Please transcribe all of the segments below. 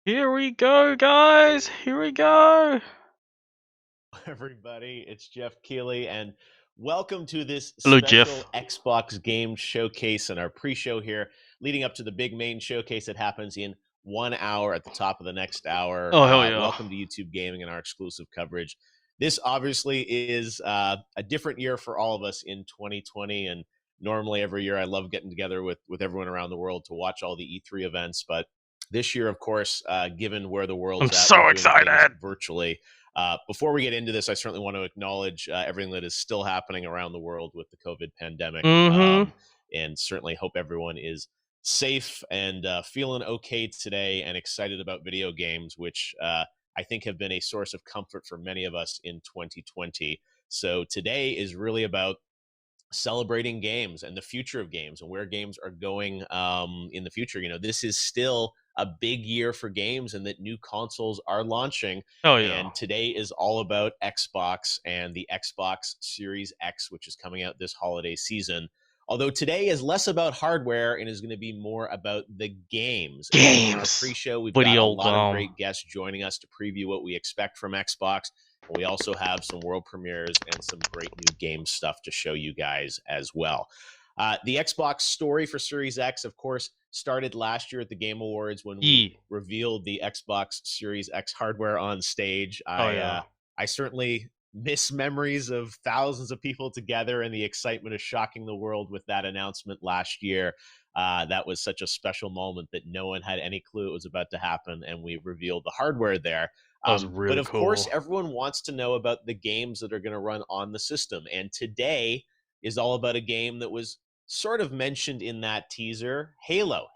Here we go, guys. Here we go. Everybody, it's Jeff Keighley, and welcome to this Hello, special Jeff. Xbox game showcase and our pre-show here, leading up to the big main showcase that happens in 1 hour at the top of the next hour. Oh, hell yeah. Welcome to YouTube Gaming and our exclusive coverage. This obviously is a different year for all of us in 2020, and normally every year I love getting together with everyone around the world to watch all the E3 events, but this year, of course, given where the world's I'm at, so we're doing excited. things virtually. Before we get into this, I certainly want to acknowledge everything that is still happening around the world with the COVID pandemic, and certainly hope everyone is safe and feeling okay today and excited about video games, which I think have been a source of comfort for many of us in 2020. So today is really about celebrating games and the future of games and where games are going in the future. You know, this is still a big year for games and that new consoles are launching. Oh, yeah. And today is all about Xbox and the Xbox Series X, which is coming out this holiday season. Although today is less about hardware and is going to be more about the games. And in our pre-show, we've got a lot of great guests joining us to preview what we expect from Xbox. And we also have some world premieres and some great new game stuff to show you guys as well. The Xbox story for Series X, of course, started last year at the Game Awards when we revealed the Xbox Series X hardware on stage. I certainly miss memories of thousands of people together and the excitement of shocking the world with that announcement last year. That was such a special moment that no one had any clue it was about to happen, and we revealed the hardware there. But of course, everyone wants to know about the games that are going to run on the system. And today is all about a game that was sort of mentioned in that teaser, Halo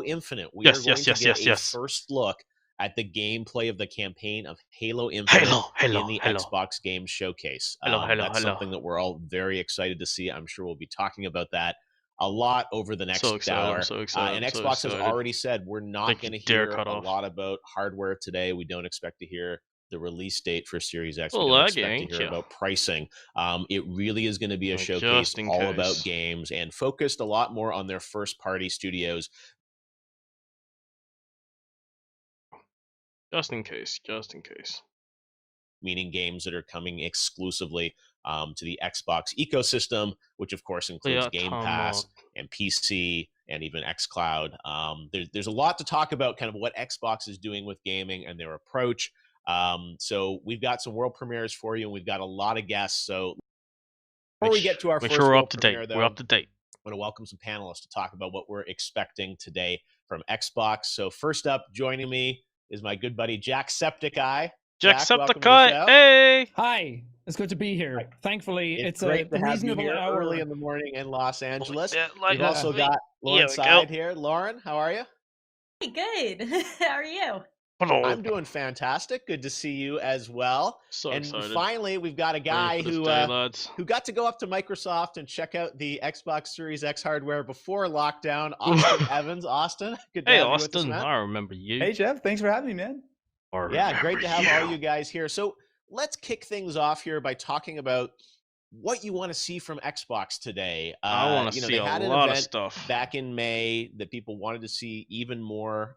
Infinite. We are going to get a first look at the gameplay of the campaign of Halo Infinite in the Xbox Game Showcase. That's something that we're all very excited to see. I'm sure we'll be talking about that a lot over the next hour. And Xbox has already said we're not going to hear a lot about hardware today. We don't expect to hear the release date for Series X. We don't expect to hear about pricing. It really is going to be a showcase all about games and focused a lot more on their first-party studios. Just in case. Meaning games that are coming exclusively to the Xbox ecosystem, which of course includes Game Pass and PC and even xCloud. There's a lot to talk about kind of what Xbox is doing with gaming and their approach. So we've got some world premieres for you, and we've got a lot of guests. So before we get to our first world premiere, though, we're up to date. I want to welcome some panelists to talk about what we're expecting today from Xbox. So first up, joining me is my good buddy Jacksepticeye. Jacksepticeye, hey! Hi, it's good to be here. Thankfully, it's great a to have reasonable you here hour early in the morning in Los Angeles. We've Yeah. also got Lauren Side here. Lauren, how are you? Hey, good. How are you? Hello. I'm doing fantastic. Good to see you as well. So and excited. Finally, we've got a guy who got to go up to Microsoft and check out the Xbox Series X hardware before lockdown. Austin Evans. Austin, good to have you with us, man. I remember you. Hey, Jeff. Thanks for having me, man. Yeah, great to have all you guys here. So let's kick things off here by talking about what you want to see from Xbox today. I want to see a lot of stuff back in May that people wanted to see even more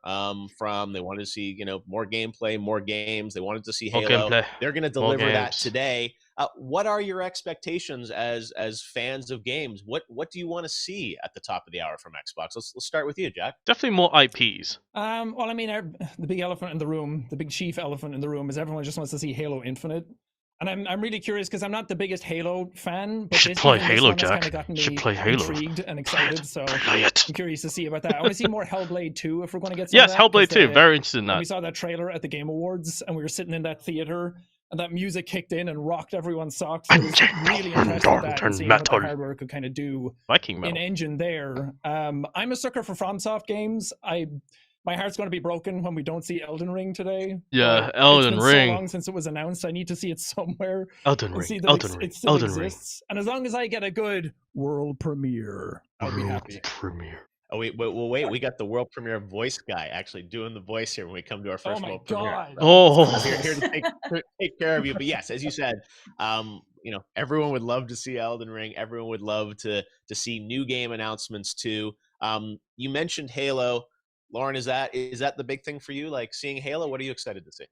from. They wanted to see, more gameplay, more games. They wanted to see Halo. They're going to deliver that today. What are your expectations as fans of games? What do you want to see at the top of the hour from Xbox? Let's start with you, Jack. Definitely more IPs. Well, I mean, the big elephant in the room, the big chief elephant in the room is everyone just wants to see Halo Infinite. And I'm really curious because I'm not the biggest Halo fan, but should play Halo, Jack. Kind of gotten me intrigued and excited. So I'm curious to see about that. I want to see more Hellblade 2 if we're going to get some. Yes, Hellblade 2. Very interested in that. We saw that trailer at the Game Awards, and we were sitting in that theater, and that music kicked in and rocked everyone's socks. I was really impressed with that and seeing what the hardware could kind of do in engine there. I'm a sucker for FromSoft games. My heart's going to be broken when we don't see Elden Ring today. Yeah, Elden Ring. So long since it was announced, I need to see it somewhere. Elden Ring. It still exists. And as long as I get a good world premiere, I'll be happy. Oh, wait. We got the world premiere voice guy actually doing the voice here when we come to our first world premiere. Here to take care of you. But yes, as you said, everyone would love to see Elden Ring. Everyone would love to see new game announcements too. You mentioned Halo. Lauren, is that the big thing for you? Like seeing Halo, what are you excited to see?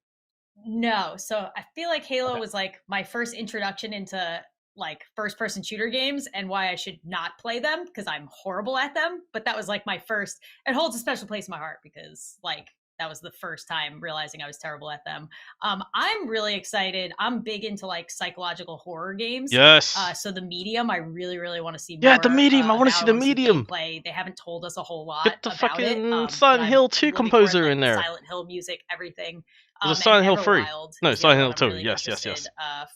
No, so I feel like Halo was like my first introduction into like first-person shooter games and why I should not play them because I'm horrible at them. But that was like my first. It holds a special place in my heart because like that was the first time realizing I was terrible at them. I'm really excited. I'm big into like psychological horror games. Yes. So the Medium, I really, really want to see more. Yeah, the Medium. I want to see the Medium. Gameplay. They haven't told us a whole lot Get the about fucking it. Silent Hill 2 composer in there. Silent Hill music, everything. Was Silent Hill 3? No, Silent Hill 2. Really yes.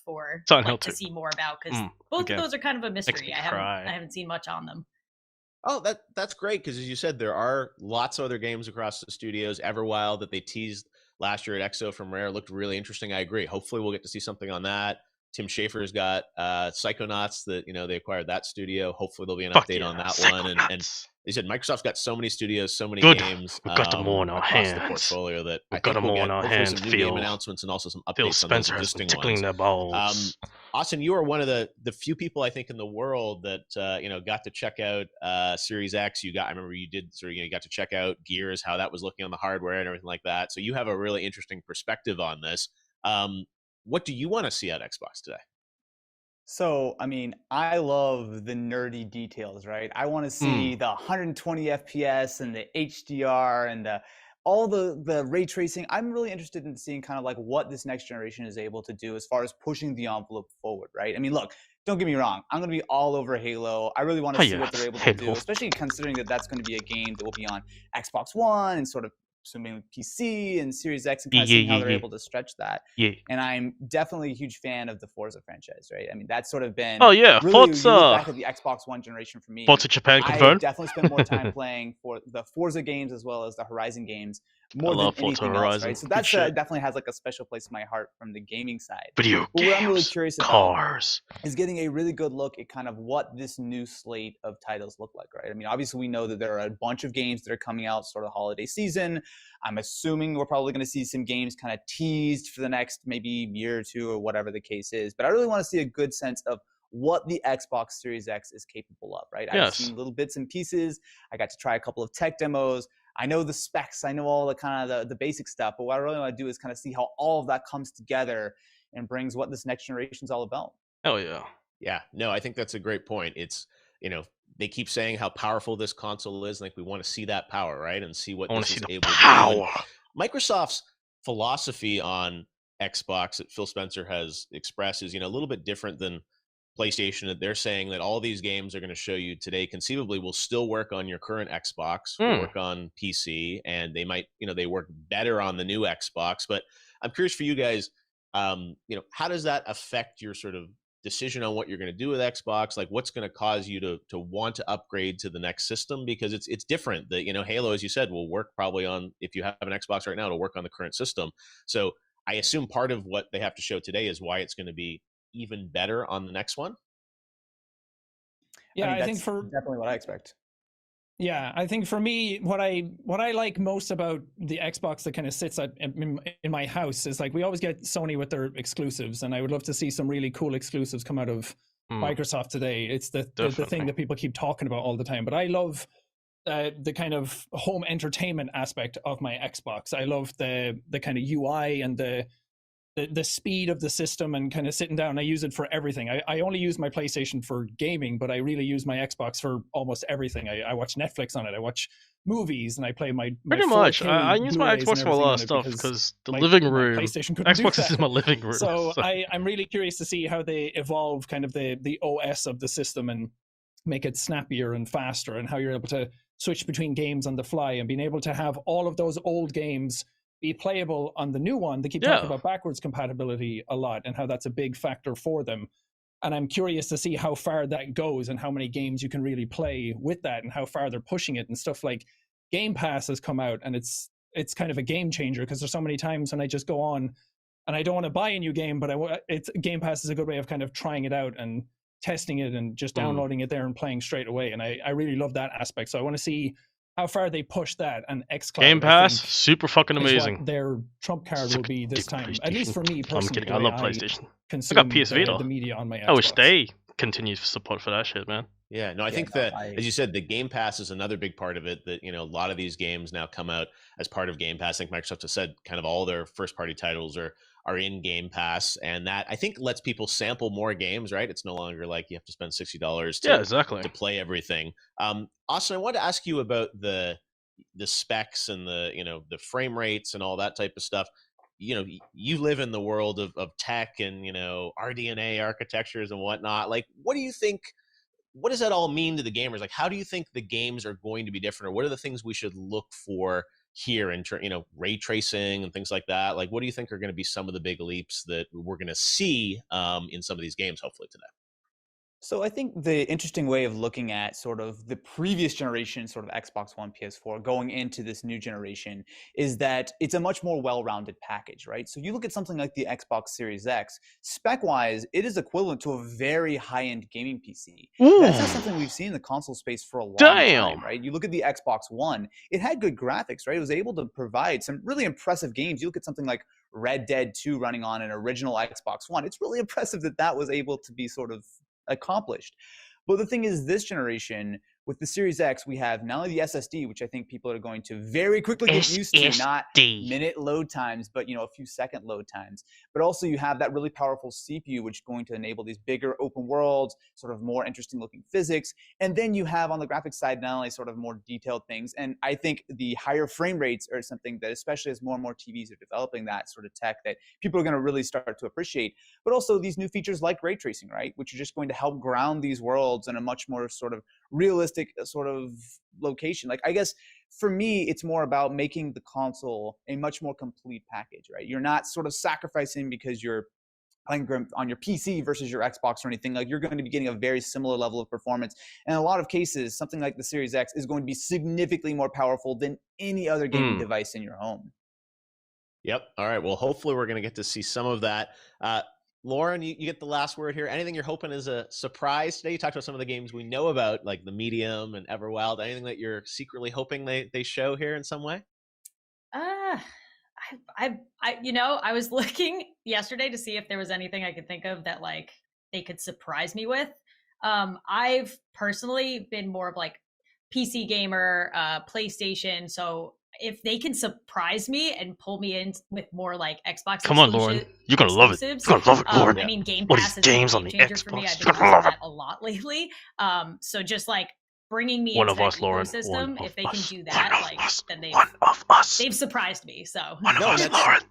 For Silent Hill 2. to see more about because both of those are kind of a mystery. I haven't seen much on them. Oh, that's great because as you said, there are lots of other games across the studios. Everwild that they teased last year at EXO from Rare looked really interesting. I agree. Hopefully, we'll get to see something on that. Tim Schafer's got Psychonauts that they acquired that studio. Hopefully, there'll be an update on that one. And they said Microsoft's got so many studios, so many games. We've got them all in our hands. The portfolio that we've got them all in our hands. Some new game announcements and also some updates. Phil Spencer on has been tickling their balls. Austin, you are one of the few people I think in the world that got to check out Series X. I remember you did you got to check out Gears, how that was looking on the hardware and everything like that. So you have a really interesting perspective on this. What do you want to see at Xbox today? So, I mean, I love the nerdy details, right? I want to see the 120 FPS and the HDR and all the ray tracing. I'm really interested in seeing kind of like what this next generation is able to do as far as pushing the envelope forward, right? I mean, look, don't get me wrong. I'm going to be all over Halo. I really want to see what they're able to do, especially considering that that's going to be a game that will be on Xbox One and sort of assuming PC and Series X and kind of seeing how they're able to stretch that. And I'm definitely a huge fan of the Forza franchise, right? I mean, that's sort of been really Forza. Back at the Xbox One generation for me. Forza Japan confirmed. I definitely spent more time playing for the Forza games as well as the Horizon games more than anything else, right? So that's definitely has like a special place in my heart from the gaming side. Video but games, what I'm really curious about is getting a really good look at kind of what this new slate of titles look like, right? I mean, obviously we know that there are a bunch of games that are coming out sort of holiday season. I'm assuming we're probably going to see some games kind of teased for the next maybe year or two or whatever the case is. But I really want to see a good sense of what the Xbox Series X is capable of, right? I've seen little bits and pieces. I got to try a couple of tech demos. I know the specs. I know all the kind of the basic stuff. But what I really want to do is kind of see how all of that comes together and brings what this next generation is all about. Hell yeah. Yeah. No, I think that's a great point. It's, they keep saying how powerful this console is. Like we want to see that power, right? And see what this is able to do. Microsoft's philosophy on Xbox that Phil Spencer has expressed is, a little bit different than PlayStation. That they're saying that all these games are going to show you today conceivably will still work on your current Xbox, work on PC, and they might, they work better on the new Xbox. But I'm curious for you guys, how does that affect your sort of decision on what you're going to do with Xbox? Like what's going to cause you to want to upgrade to the next system? Because it's different. That Halo, as you said, will work probably on, if you have an Xbox right now, it'll work on the current system. So I assume part of what they have to show today is why it's going to be even better on the next one. Yeah, I think for definitely what I expect. Yeah, I think for me, what I like most about the Xbox that kind of sits in my house is like we always get Sony with their exclusives, and I would love to see some really cool exclusives come out of Microsoft today. It's the thing that people keep talking about all the time. But I love the kind of home entertainment aspect of my Xbox. I love the kind of UI and the speed of the system and kind of sitting down. I use it for everything. I only use my PlayStation for gaming, but I really use my Xbox for almost everything. I watch Netflix on it. I watch movies and I play my pretty much. I use my Xbox for a lot of stuff because the living room. Xbox is in my living room. So I'm really curious to see how they evolve kind of the OS of the system and make it snappier and faster, and how you're able to switch between games on the fly and being able to have all of those old games be playable on the new one. They keep talking about backwards compatibility a lot and how that's a big factor for them. And I'm curious to see how far that goes and how many games you can really play with that and how far they're pushing it. And stuff like Game Pass has come out, and it's kind of a game changer because there's so many times when I just go on and I don't want to buy a new game, but Game Pass is a good way of kind of trying it out and testing it and just downloading it there and playing straight away. And I really love that aspect. So I want to see how far they push that, and xCloud. Game Pass, super fucking amazing. Their trump card will be this time, at least for me personally. I'm kidding. I love PlayStation. I got PS Vita. The media on my Xbox. I wish they continue support for that shit, man. Yeah, no, I think that, as you said, the Game Pass is another big part of it. That, you know, a lot of these games now come out as part of Game Pass. I think Microsoft has said kind of all their first-party titles are in Game Pass, and that I think lets people sample more games. Right? It's no longer like you have to spend $60 to play everything. Austin, I wanted to ask you about the specs and the frame rates and all that type of stuff. You know, you live in the world of tech and RDNA architectures and whatnot. Like, what do you think? What does that all mean to the gamers? Like, how do you think the games are going to be different, or what are the things we should look for here in ray tracing and things like that? Like, what do you think are going to be some of the big leaps that we're going to see in some of these games, hopefully today? So I think the interesting way of looking at sort of the previous generation, sort of Xbox One, PS4, going into this new generation is that it's a much more well-rounded package, right? So you look at something like the Xbox Series X, spec-wise, it is equivalent to a very high-end gaming PC. That's not something we've seen in the console space for a long time, right? You look at the Xbox One, it had good graphics, right? It was able to provide some really impressive games. You look at something like Red Dead 2 running on an original Xbox One. It's really impressive that was able to be sort of accomplished. But the thing is, this generation with the Series X, we have not only the SSD, which I think people are going to very quickly get used to, not minute load times, but a few second load times. But also you have that really powerful CPU, which is going to enable these bigger open worlds, sort of more interesting looking physics. And then you have on the graphics side, not only sort of more detailed things, and I think the higher frame rates are something that, especially as more and more TVs are developing that sort of tech, that people are going to really start to appreciate. But also these new features like ray tracing, right? Which are just going to help ground these worlds in a much more sort of realistic sort of location. Like, I guess for me, it's more about making the console a much more complete package, right? You're not sort of sacrificing because you're playing on your PC versus your Xbox or anything. Like, you're going to be getting a very similar level of performance. And in a lot of cases, something like the Series X is going to be significantly more powerful than any other gaming device in your home. Yep. All right. Well, hopefully we're going to get to see some of that. Lauren, you get the last word here. Anything you're hoping is a surprise today? You talked about some of the games we know about, like the Medium and Everwild. Anything that you're secretly hoping they show here in some way? I was looking yesterday to see if there was anything I could think of that like they could surprise me with. I've personally been more of like PC gamer, PlayStation, so if they can surprise me and pull me in with more like Xbox, come on, Lauren, you're gonna love it. You're gonna love it, Lauren. I mean, Game Pass is games a on the game changer Xbox. for me. I've been using that a lot lately. So just like bringing me into that ecosystem, if they can do that, like then they've surprised me. So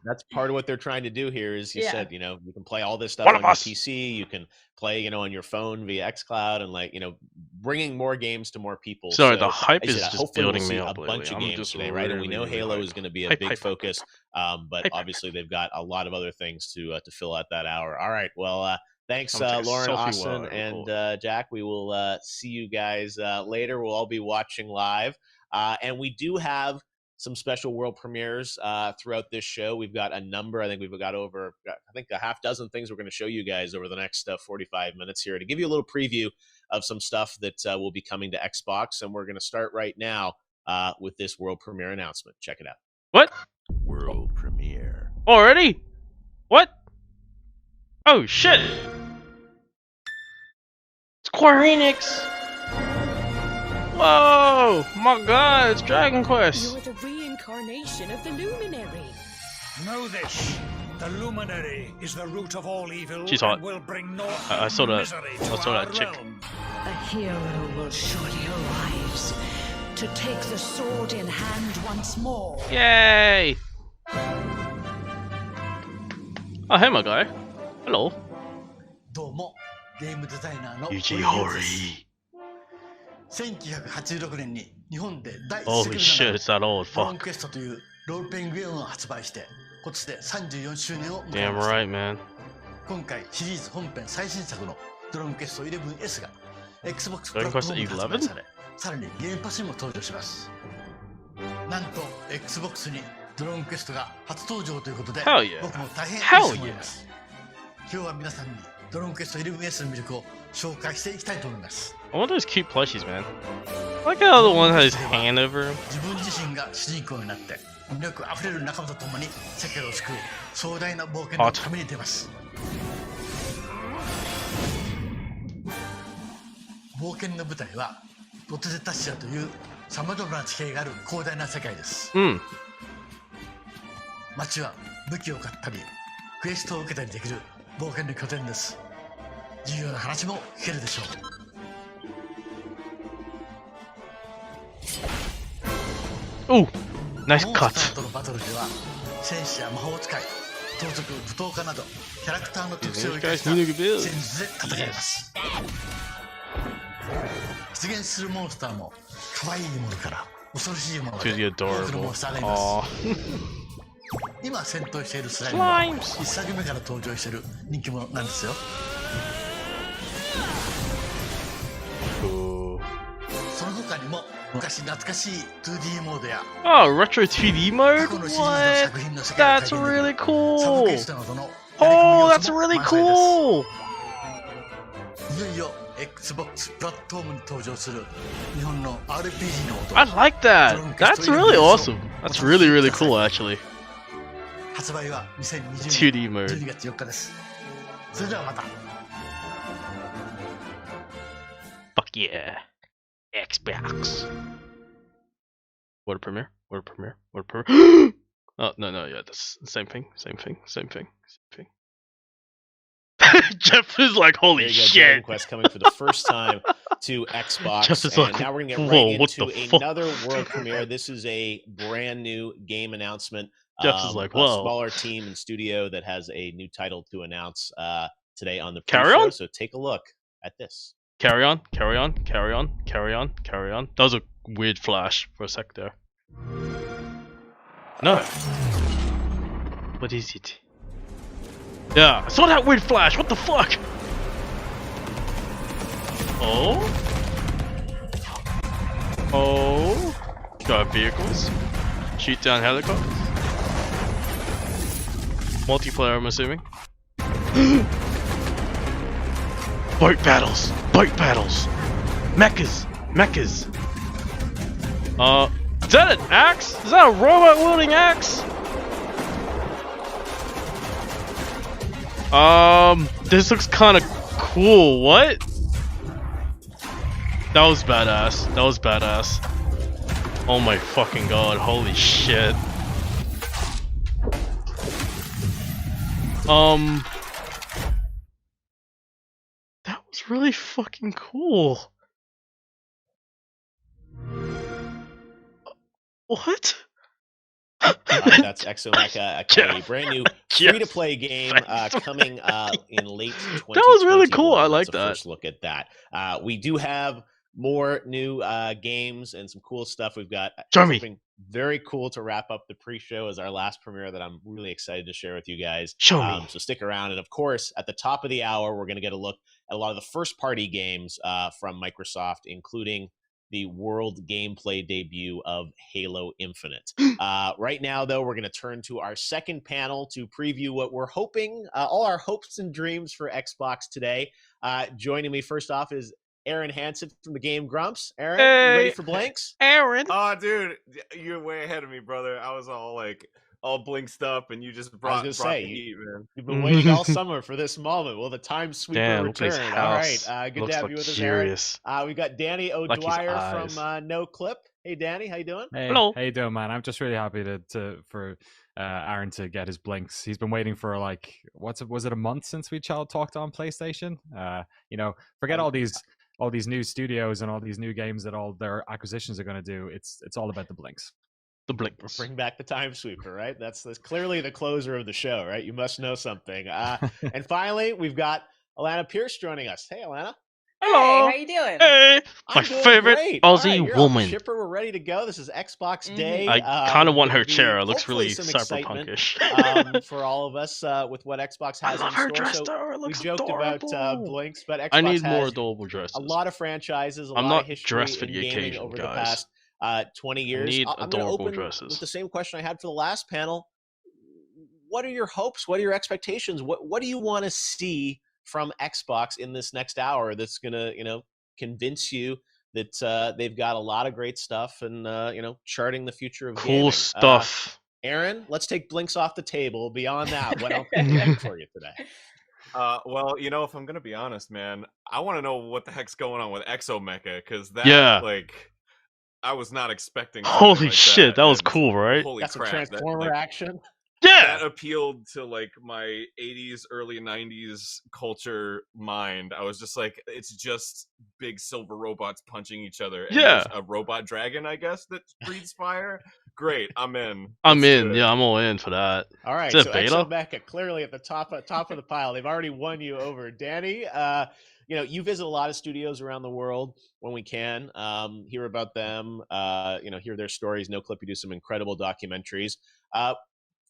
that's part of what they're trying to do here. Is you said you can play all this stuff on your PC, you can play on your phone via xCloud, and bringing more games to more people. Sorry, the hype is just building we'll me up. A bunch of games today, right? And we know Halo is going to be a big focus, but obviously they've got a lot of other things to fill out that hour. All right, well. Thanks, Lauren, Austin, and Jack. We will see you guys later. We'll all be watching live. And we do have some special world premieres throughout this show. We've got a number. I think we've got over, a half dozen things we're going to show you guys over the next 45 minutes here to give you a little preview of some stuff that will be coming to Xbox. And we're going to start right now with this world premiere announcement. Check it out. What? World premiere. Already? What? Oh, shit. Square Enix! Whoa! My god, it's Dragon Quest! You're the reincarnation of the Luminary. Know this. The Luminary is the root of all evil. She's hot. And will bring north I saw that. misery I saw that chick. realm. A hero will surely arise to take the sword in hand once more. Yay! Oh, hey, my guy. Hello. どうもゲームデザイナーのユジホリ1986年に日本で第一 Holy 作 shit, 目 it's that old. ドローン Fuck. クエストというロールプレイングゲームを発売して今年で34周年を迎え Damn ました right, man. 今回シリーズ本編最新作のドローンクエスト 11S が Xbox プ Dragon ラット Quest フォームで発売 11? されさらにゲームパスにも登場しますなんと Xbox にドローンクエストが初登場ということで Hell yeah. 僕も大変 Hell 嬉しく思います今日は皆さんにドローンクエスト 11S の魅力を紹介していきたいと思います I want those cute plushies, man. I like how the one has his hand over him. 自分自身が主人公になって魅力あふれる仲間と共に世界を救う壮大な冒険の旅に出ます冒冒険の舞台はロテゼタシアというさまざまな地形がある広大な世界です。街は武器を買ったりクエストを受けたりできる冒険の拠点です。重要な話も聞けるでしょう。おう、ナイスカット。モンスターとのバトルでは戦士や魔法使い、盗賊、舞踏家などキャラクターの特性を生かした戦術で戦います。出現するモンスターも可愛いものから恐ろしいものまで多くのモンスターがいます。今戦闘しているスライムは1作目から登場している人気者なんですよ。その他にも昔懐かしい 2D モードや retro 2D mode? What? That's really cool! Oh, that's really cool! いよいよ Xbox プラットフォームに登場する日本の RPG の音。 I like that! That's really awesome! That's really, really cool, actually. 発売は2020 2D mode. 12月4日です。それではまた。Fuck yeah. Xbox. What a premiere? What a premiere? What a premiere? Oh, no, yeah, that's the same thing. Jeff is like, holy shit. Dragon Quest coming for the first time to Xbox. Jeff is and like, now we're going to get whoa, right into another world premiere. This is a brand new game announcement. Jeff is like, a whoa. Smaller team and studio that has a new title to announce today on the Carry pre-show. on? So take a look at this. Carry on. That was a weird flash for a sec there. No. What is it? Yeah, I saw that weird flash. What the fuck? Oh. Got vehicles. Shoot down helicopters. Multiplayer, I'm assuming. Boat battles. Mechas. Is that an axe? Is that a robot wielding axe? This looks kind of cool. What? That was badass. Oh my fucking god. Holy shit. That was really fucking cool. What? That's Exomecha, a brand new free-to-play game coming in late 2021. That was really cool. I like that. First look at that. We do have more new games and some cool stuff. We've got something very cool to wrap up the pre-show as our last premiere that I'm really excited to share with you guys. Show me. So stick around. And of course, at the top of the hour, we're going to get a look at a lot of the first-party games from Microsoft, including the world gameplay debut of Halo Infinite. Right now, though, we're going to turn to our second panel to preview what we're hoping, all our hopes and dreams for Xbox today. Joining me first off is Aaron Hansen from the Game Grumps. Aaron, you ready for blanks? Aaron. Oh, dude, you're way ahead of me, brother. I was all blinked up, and you just brought the heat, man. You've been waiting all summer for this moment. Will the time sweeper return? All right, good looks to have you with us, Aaron. We got Danny O'Dwyer from No Clip. Hey, Danny, how you doing? Hey, hello. How you doing, man? I'm just really happy for Aaron to get his blinks. He's been waiting for was it a month since we talked on PlayStation? Forget all these new studios and all these new games that all their acquisitions are going to do. It's all about the blinks. The blinks. Bring back the time sweeper, right? That's clearly the closer of the show, right? You must know something. And finally, we've got Alana Pierce joining us. Hey, Alana. Hello. Hey, how you doing? Hey, my favorite great. Aussie right, woman. Chipper, we're ready to go. This is Xbox Day. I kind of want her chair. It looks really cyberpunkish. For all of us with what Xbox has in store. Dressed her. It looks we joked adorable. about Blinks, but Xbox I need has more adorable dresses. a lot of franchises, a I'm lot not of history dressed for in the gaming occasion, over guys. the past 20 years. I need I'm going to adorable open dresses. with the same question I had for the last panel. What are your hopes? What are your expectations? What do you want to see from Xbox in this next hour that's going to, convince you that they've got a lot of great stuff and, charting the future of gaming? Cool stuff. Aaron, let's take Blinks off the table. Beyond that, what else do you have for you today? Well, if I'm gonna be honest, man, I want to know what the heck's going on with Exomecha, because that, I was not expecting. Holy like shit, that was cool, right? Holy Got some crap! Transformer action. Yeah, that appealed to like my 80s, early 90s culture mind. I was just like, it's just big silver robots punching each other. And there's a robot dragon, I guess, that breathes fire. Great, I'm in. I'm in. Yeah, I'm all in for that. All right, so Exomecha clearly at the top of the pile. They've already won you over, Danny. You visit a lot of studios around the world when we can. Hear about them. Hear their stories. NoClip, you do some incredible documentaries.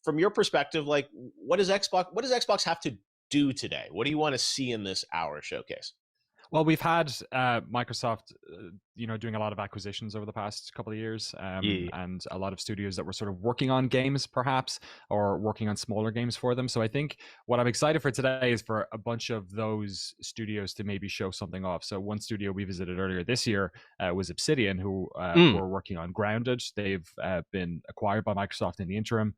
From your perspective, like, what does Xbox have to do today? What do you want to see in this hour showcase? Well, we've had Microsoft, doing a lot of acquisitions over the past couple of years, and a lot of studios that were sort of working on games, perhaps, or working on smaller games for them. So I think what I'm excited for today is for a bunch of those studios to maybe show something off. So one studio we visited earlier this year was Obsidian, who were working on Grounded. They've been acquired by Microsoft in the interim,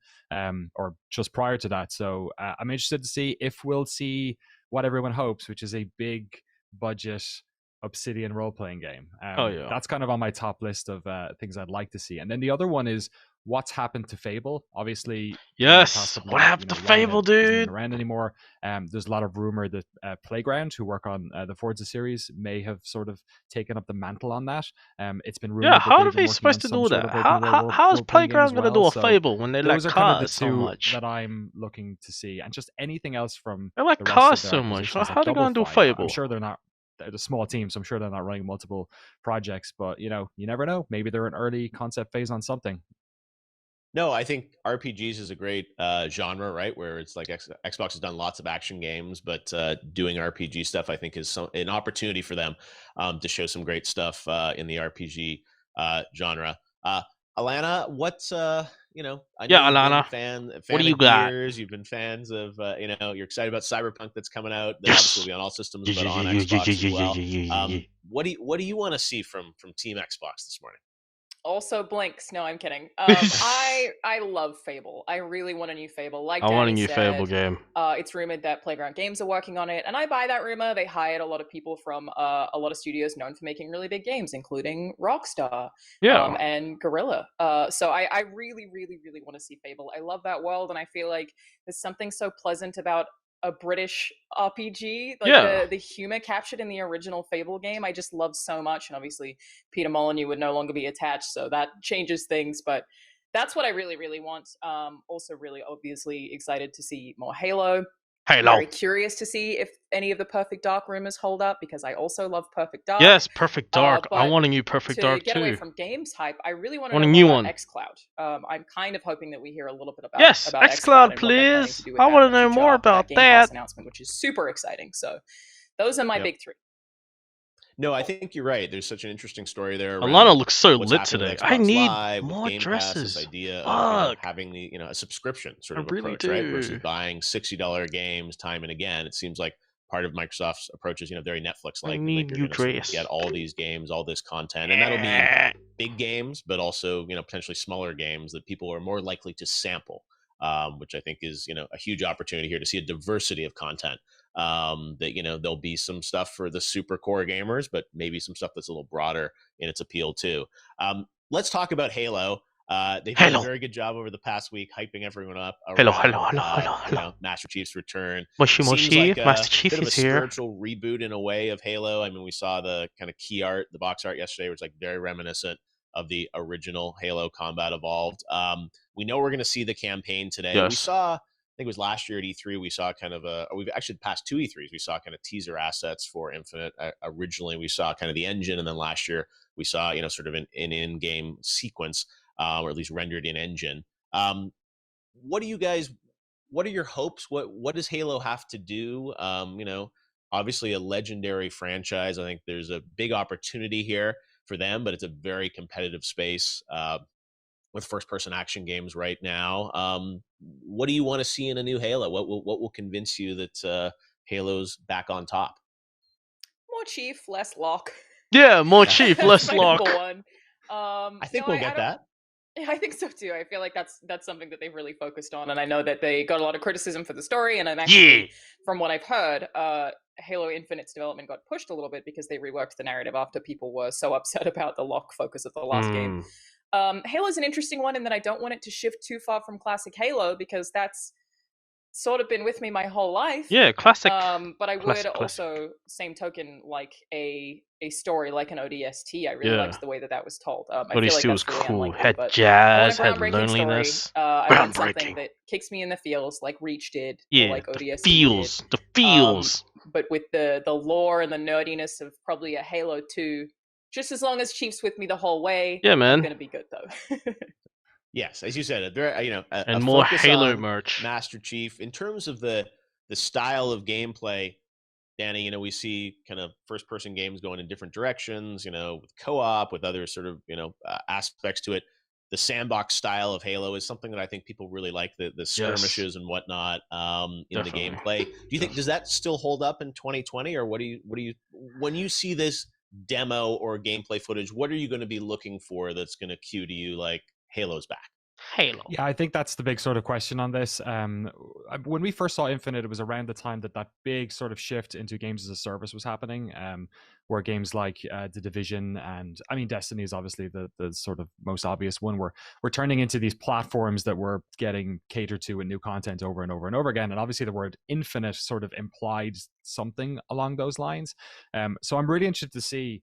or just prior to that. So I'm interested to see if we'll see what everyone hopes, which is a big budget Obsidian role-playing game. That's kind of on my top list of things I'd like to see. And then the other one is what's happened to Fable. Obviously, what happened to Fable, dude? Isn't around anymore. There's a lot of rumor that Playground, who work on the Forza series, may have sort of taken up the mantle on that. It's been rumored. Yeah, how are they supposed to do that? How is Playground going to do a Fable when they like cars so much? That I'm looking to see, and just anything else from they like cars so much. How are they going to do Fable? I'm sure they're not. They're a small team, so I'm sure they're not running multiple projects. But you never know. Maybe they're an early concept phase on something. No, I think RPGs is a great genre, right? Where it's like Xbox has done lots of action games, but doing RPG stuff, I think, is an opportunity for them to show some great stuff in the RPG genre. Alana, what's I know Alana, fan what do you of got? Gears. You've been fans of you're excited about Cyberpunk that's coming out. That obviously will be on all systems, but on Xbox as well. What do you want to see from Team Xbox this morning? Also blinks. No, I'm kidding. I love Fable. I really want a new Fable. Like Danny want a new said, Fable game. It's rumored that Playground Games are working on it, and I buy that rumor. They hired a lot of people from a lot of studios known for making really big games, including Rockstar and Guerrilla. So I really, really, really want to see Fable. I love that world, and I feel like there's something so pleasant about a British RPG, like the humor captured in the original Fable game, I just love so much. And obviously Peter Molyneux would no longer be attached, so that changes things, but that's what I really, really want. Also really obviously excited to see more Halo. Very curious to see if any of the Perfect Dark rumors hold up, because I also love Perfect Dark. Yes, Perfect Dark. I want a new Perfect Dark too. To get away from games hype, I really want to know more about xCloud. I'm kind of hoping that we hear a little bit about xCloud, please. I want to know more about that announcement, which is super exciting. So those are my big three. No, I think you're right. There's such an interesting story there. Alana looks so lit today. I need more dresses. This idea of having the a subscription sort of approach, right? Versus buying $60 games time and again. It seems like part of Microsoft's approach is very Netflix-like. I need new dress. Get all these games, all this content, and that'll mean big games, but also potentially smaller games that people are more likely to sample. Which I think is a huge opportunity here to see a diversity of content. That there'll be some stuff for the super core gamers, but maybe some stuff that's a little broader in its appeal too. Let's talk about Halo. They've done a very good job over the past week hyping everyone up around Master Chief's return. Moshi, like Master Chief is here. Spiritual reboot in a way of Halo. I mean, we saw the kind of key art, the box art yesterday, was like very reminiscent of the original Halo Combat Evolved. We know we're going to see the campaign today. Yes. We saw, I think it was last year at E3, we saw kind of we've actually past two E3s, we saw kind of teaser assets for Infinite. Originally, we saw kind of the engine, and then last year we saw, sort of an in-game sequence, or at least rendered in engine. What are your hopes? What does Halo have to do? Obviously a legendary franchise. I think there's a big opportunity here for them, but it's a very competitive space with first-person action games right now. What do you want to see in a new Halo? What will convince you that Halo's back on top? More Chief, less Locke. Yeah, more Chief, less Locke. I think we'll get that. Yeah, I think so too. I feel like that's something that they've really focused on, and I know that they got a lot of criticism for the story. And I'm actually, from what I've heard, Halo Infinite's development got pushed a little bit because they reworked the narrative after people were so upset about the lock focus of the last game. Halo's an interesting one in that I don't want it to shift too far from classic Halo, because that's sort of been with me my whole life. Yeah, classic. But I would also, same token, like a story like an ODST. I really liked the way that was told. I feel like was really cool. unlikely, Had but jazz, I want had loneliness. Story. I want something that kicks me in the feels, like Reach did, or like ODST the feels. But with the lore and the nerdiness of probably a Halo 2. Just as long as Chief's with me the whole way, yeah, man, I'm gonna be good though. Yes, as you said, a more focus Halo on merch. Master Chief in terms of the style of gameplay. Danny, we see kind of first-person games going in different directions. With co-op, with other sort of aspects to it. The sandbox style of Halo is something that I think people really like. The skirmishes and whatnot in the gameplay. Do you think does that still hold up in 2020, or what do you when you see this demo or gameplay footage? What are you going to be looking for that's going to cue to you like Halo's back? Halo. Yeah, I think that's the big sort of question on this. When we first saw Infinite, it was around the time that big sort of shift into games as a service was happening, where games like The Division and Destiny is obviously the sort of most obvious one. We're turning into these platforms that we're getting catered to with new content over and over and over again. And obviously the word infinite sort of implied something along those lines. So I'm really interested to see,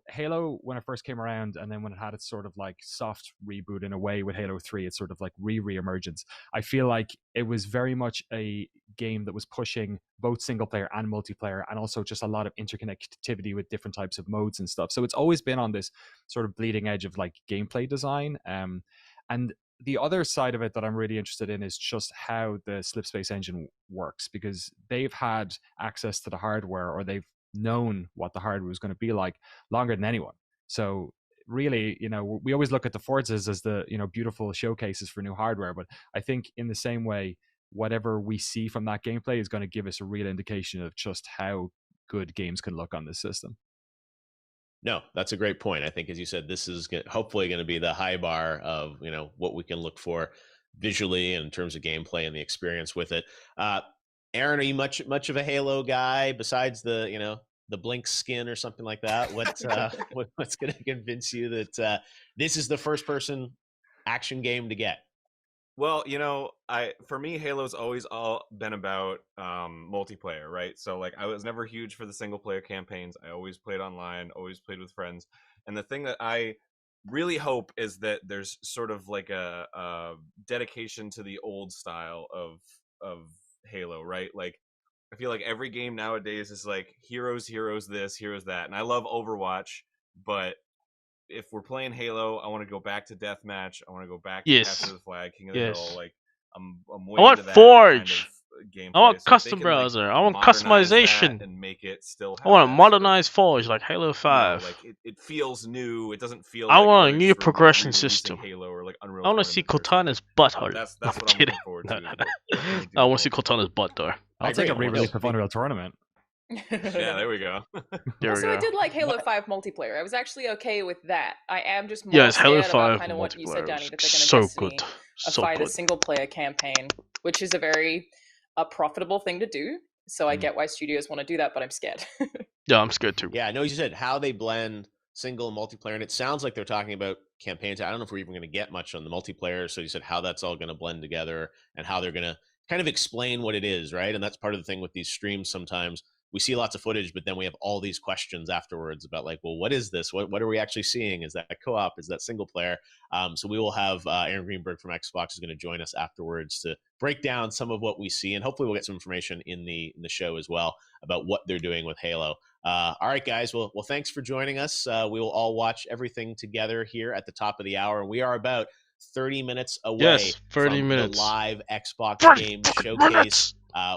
Halo, when it first came around, and then when it had its sort of like soft reboot in a way with Halo 3, it's sort of like re-emergence. I feel like it was very much a game that was pushing both single player and multiplayer, and also just a lot of interconnectivity with different types of modes and stuff. So it's always been on this sort of bleeding edge of like gameplay design. And the other side of it that I'm really interested in is just how the Slipspace engine works, because they've had access to the hardware, or they've known what the hardware was going to be like longer than anyone. So really, we always look at the Forzas as the, beautiful showcases for new hardware, but I think in the same way, whatever we see from that gameplay is going to give us a real indication of just how good games can look on this system. No, that's a great point. I think, as you said, this is hopefully going to be the high bar of, what we can look for visually and in terms of gameplay and the experience with it. Aaron, are you much of a Halo guy besides the the Blink skin or something like that? What's going to convince you that this is the first person action game to get? Well, for me, Halo's always all been about multiplayer, right? So like I was never huge for the single player campaigns. I always played online, always played with friends. And the thing that I really hope is that there's sort of like a dedication to the old style of Halo, right? Like I feel like every game nowadays is like heroes this, heroes that. And I love Overwatch, but if we're playing Halo, I want to go back to Deathmatch. I want to go back to Capture the Flag, King of the Hill. Like I'm I want to that Forge. Kind of gameplay. I want so custom browser. I want customization and make it still. I want a modernized Forge like Halo 5. Like it feels new. It doesn't feel. I want a new progression system. Halo or like Unreal. I want to see Cortana's butthole. That's what I'm looking forward to. I want to see Cortana's butt though. I'll take a re-release of Unreal Tournament. Yeah, there we go. I did like Halo 5 multiplayer. I was actually okay with that. I am just more scared Halo 5 about kind of what you said, Danny, that they're so going to good. a single player campaign, which is a very profitable thing to do. So I get why studios want to do that, but I'm scared. Yeah, I'm scared too. Yeah, I know you said how they blend single and multiplayer, and it sounds like they're talking about campaigns. I don't know if we're even going to get much on the multiplayer. So you said how that's all going to blend together and how they're going to kind of explain what it is, right? And that's part of the thing with these streams. Sometimes we see lots of footage, but then we have all these questions afterwards about like, well, what is this? What are we actually seeing? Is that a co-op? Is that single player? So we will have Aaron Greenberg from Xbox is going to join us afterwards to break down some of what we see, and hopefully we'll get some information in the show as well about what they're doing with Halo. All right, guys. Well, thanks for joining us. We will all watch everything together here at the top of the hour, and we are about 30 minutes away from the live Xbox game showcase.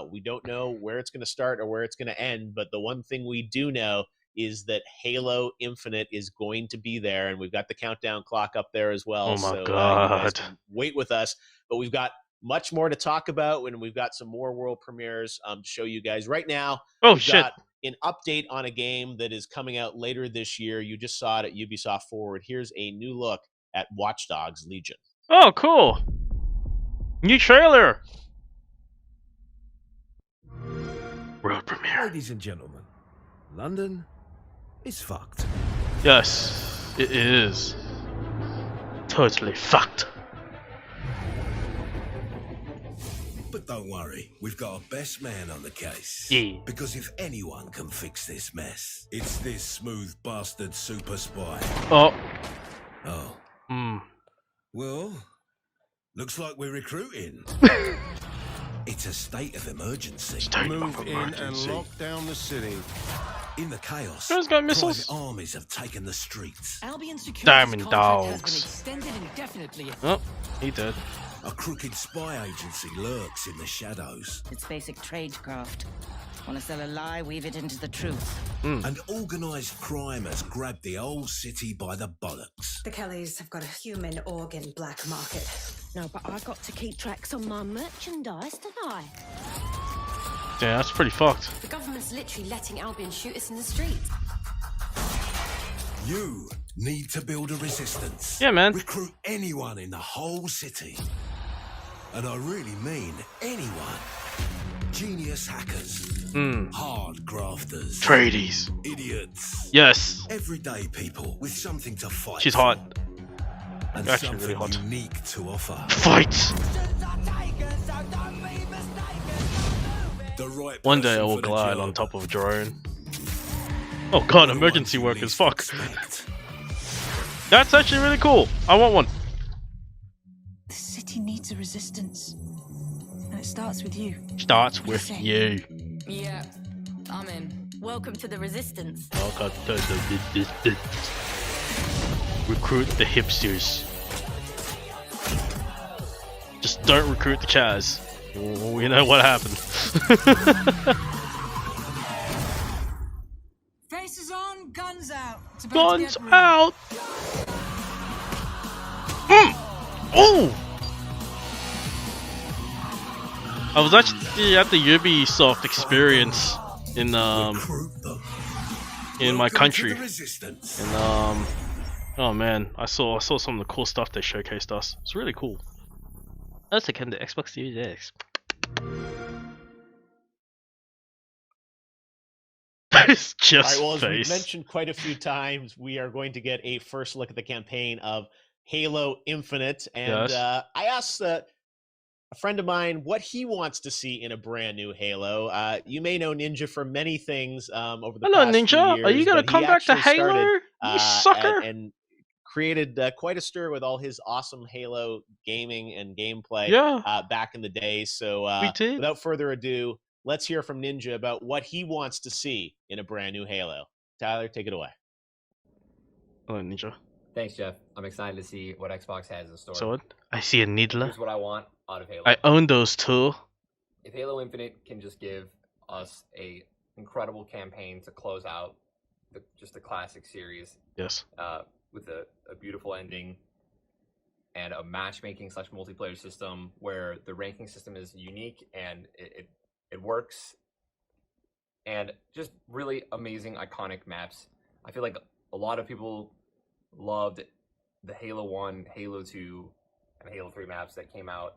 We don't know where it's going to start or where it's going to end, but the one thing we do know is that Halo Infinite is going to be there, and we've got the countdown clock up there as well. Oh my so God. you guys can wait with us, but we've got much more to talk about, and we've got some more world premieres to show you guys. Right now, we've got an update on a game that is coming out later this year. You just saw it at Ubisoft Forward. Here's a new look at Watch Dogs Legion. Oh, cool. New trailer. World premiere. Ladies and gentlemen, London is fucked. Yes, it is. Totally fucked. But don't worry, we've got a best man on the case. Yeah. Because if anyone can fix this mess, it's this smooth bastard super spy. Oh. Oh. Well, looks like we're recruiting. It's a state of emergency. Move in and lock down the city. In the chaos, Who's got missiles? private armies have taken the streets. Albion security's Diamond contract has been dogs. extended indefinitely. Oh, he did. A crooked spy agency lurks in the shadows. It's basic tradecraft. Want to sell a lie, weave it into the truth. And organised crime has grabbed the old city by the bollocks. The Kellys have got a human organ black market. No, but I got to keep tracks on my merchandise, don't I? Yeah, that's pretty fucked. The government's literally letting Albion shoot us in the streets. You need to build a resistance. Yeah, man. Recruit anyone in the whole city. And I really mean anyone. Genius hackers. Hard grafters. Tradies. Idiots. Yes. Everyday people with something to fight. She's hot. And Actually, something really hot. unique to offer. Fight! The right One day I person will for the glide job. on top of a drone. Oh god, emergency workers, fuck. That's actually really cool. I want one. The city needs a resistance. And it starts with you. Starts with you. Yeah, I'm in. Welcome to the Resistance. Oh god, recruit the hipsters. Just don't recruit the Chaz. We know what happened. Faces on, guns out. It's about to Guns get real. out! Oh! I was actually at the Ubisoft experience in my country. And oh man, I saw some of the cool stuff they showcased us. It's really cool. Also came to Xbox Series X. It's just All right, well, as face. we mentioned quite a few times, we are going to get a first look at the campaign of Halo Infinite. And Yes. I asked a friend of mine what he wants to see in a brand new Halo. You may know Ninja for many things over the Hello, past few Ninja. years, Are you gonna but he come back to actually Halo? started, You sucker! and created quite a stir with all his awesome Halo gaming and gameplay back in the day. So We did. without further ado, let's hear from Ninja about what he wants to see in a brand new Halo. Tyler, take it away. Hello, Ninja. Thanks, Jeff. I'm excited to see what Xbox has in store. So what? I see a Needler. Here's what I want out of Halo. I own those too. If Halo Infinite can just give us a incredible campaign to close out just the classic series. Yes. With a beautiful ending and a matchmaking / multiplayer system where the ranking system is unique and it works, and just really amazing iconic maps. I feel like a lot of people loved the Halo 1, Halo 2, and Halo 3 maps that came out.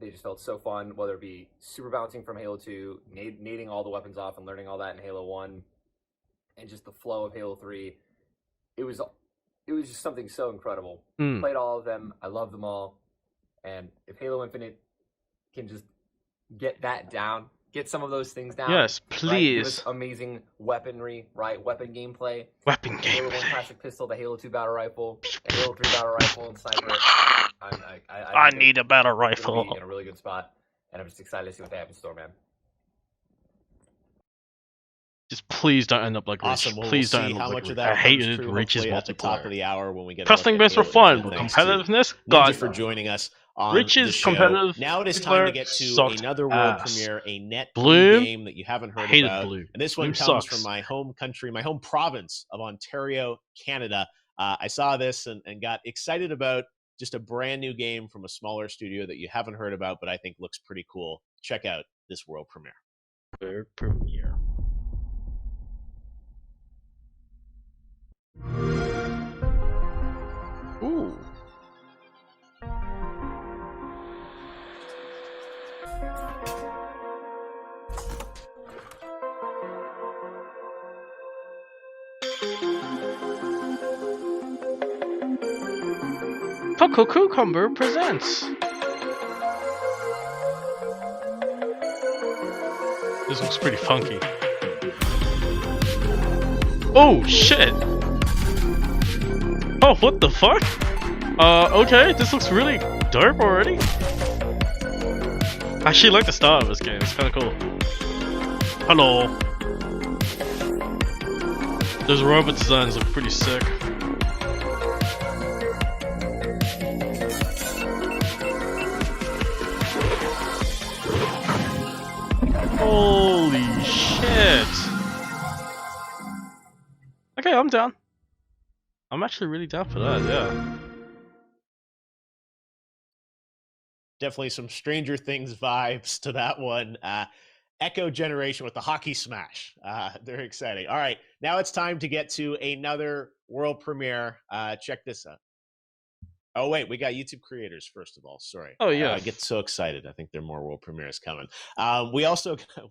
They just felt so fun, whether it be super bouncing from Halo 2, nading all the weapons off and learning all that in Halo 1, and just the flow of Halo 3. It was just something so incredible. Played all of them. I love them all. And if Halo Infinite can just get that down, get some of those things down. Yes, right? please. Give us amazing weaponry, right? Weapon gameplay. Weapon The Halo 1 gameplay. classic pistol, the Halo 2 battle rifle, the Halo 3 battle rifle, and sniper. I need a battle It's gonna rifle. be in a really good spot, and I'm just excited to see what they have in store, man. Just please don't end up like Reach. Awesome. Well, Please we'll don't see end how up like much of Reach. that I hated comes true, Reach's hopefully at the top of multiplayer. the hour when we get a Testing look at base for Halo fun, Infinite. but Thanks to competitiveness? Ninja God. for joining us on Reach's the show. competitive Now it is time to multiplayer get to sucked another world ass. premiere, a net Bloom? game that you haven't heard Hated about. Bloom. And this one Bloom comes sucks. from my home country, my home province of Ontario, Canada. I saw this and got excited about just a brand new game from a smaller studio that you haven't heard about, but I think looks pretty cool. Check out this world premiere. World premiere. Ooh. Coco Cucumber presents. This looks pretty funky. Oh shit! Oh, what the fuck? Okay, this looks really dope already. I actually like the style of this game, it's kinda cool. Hello. Those robot designs look pretty sick. Holy shit! Okay, I'm down. I'm actually really down for that, yeah. Definitely some Stranger Things vibes to that one. Echo Generation with the hockey smash. They're exciting. All right, now it's time to get to another world premiere. Check this out. Oh, wait, we got YouTube creators, first of all. Sorry. Oh, yeah. I get so excited. I think there are more world premieres coming.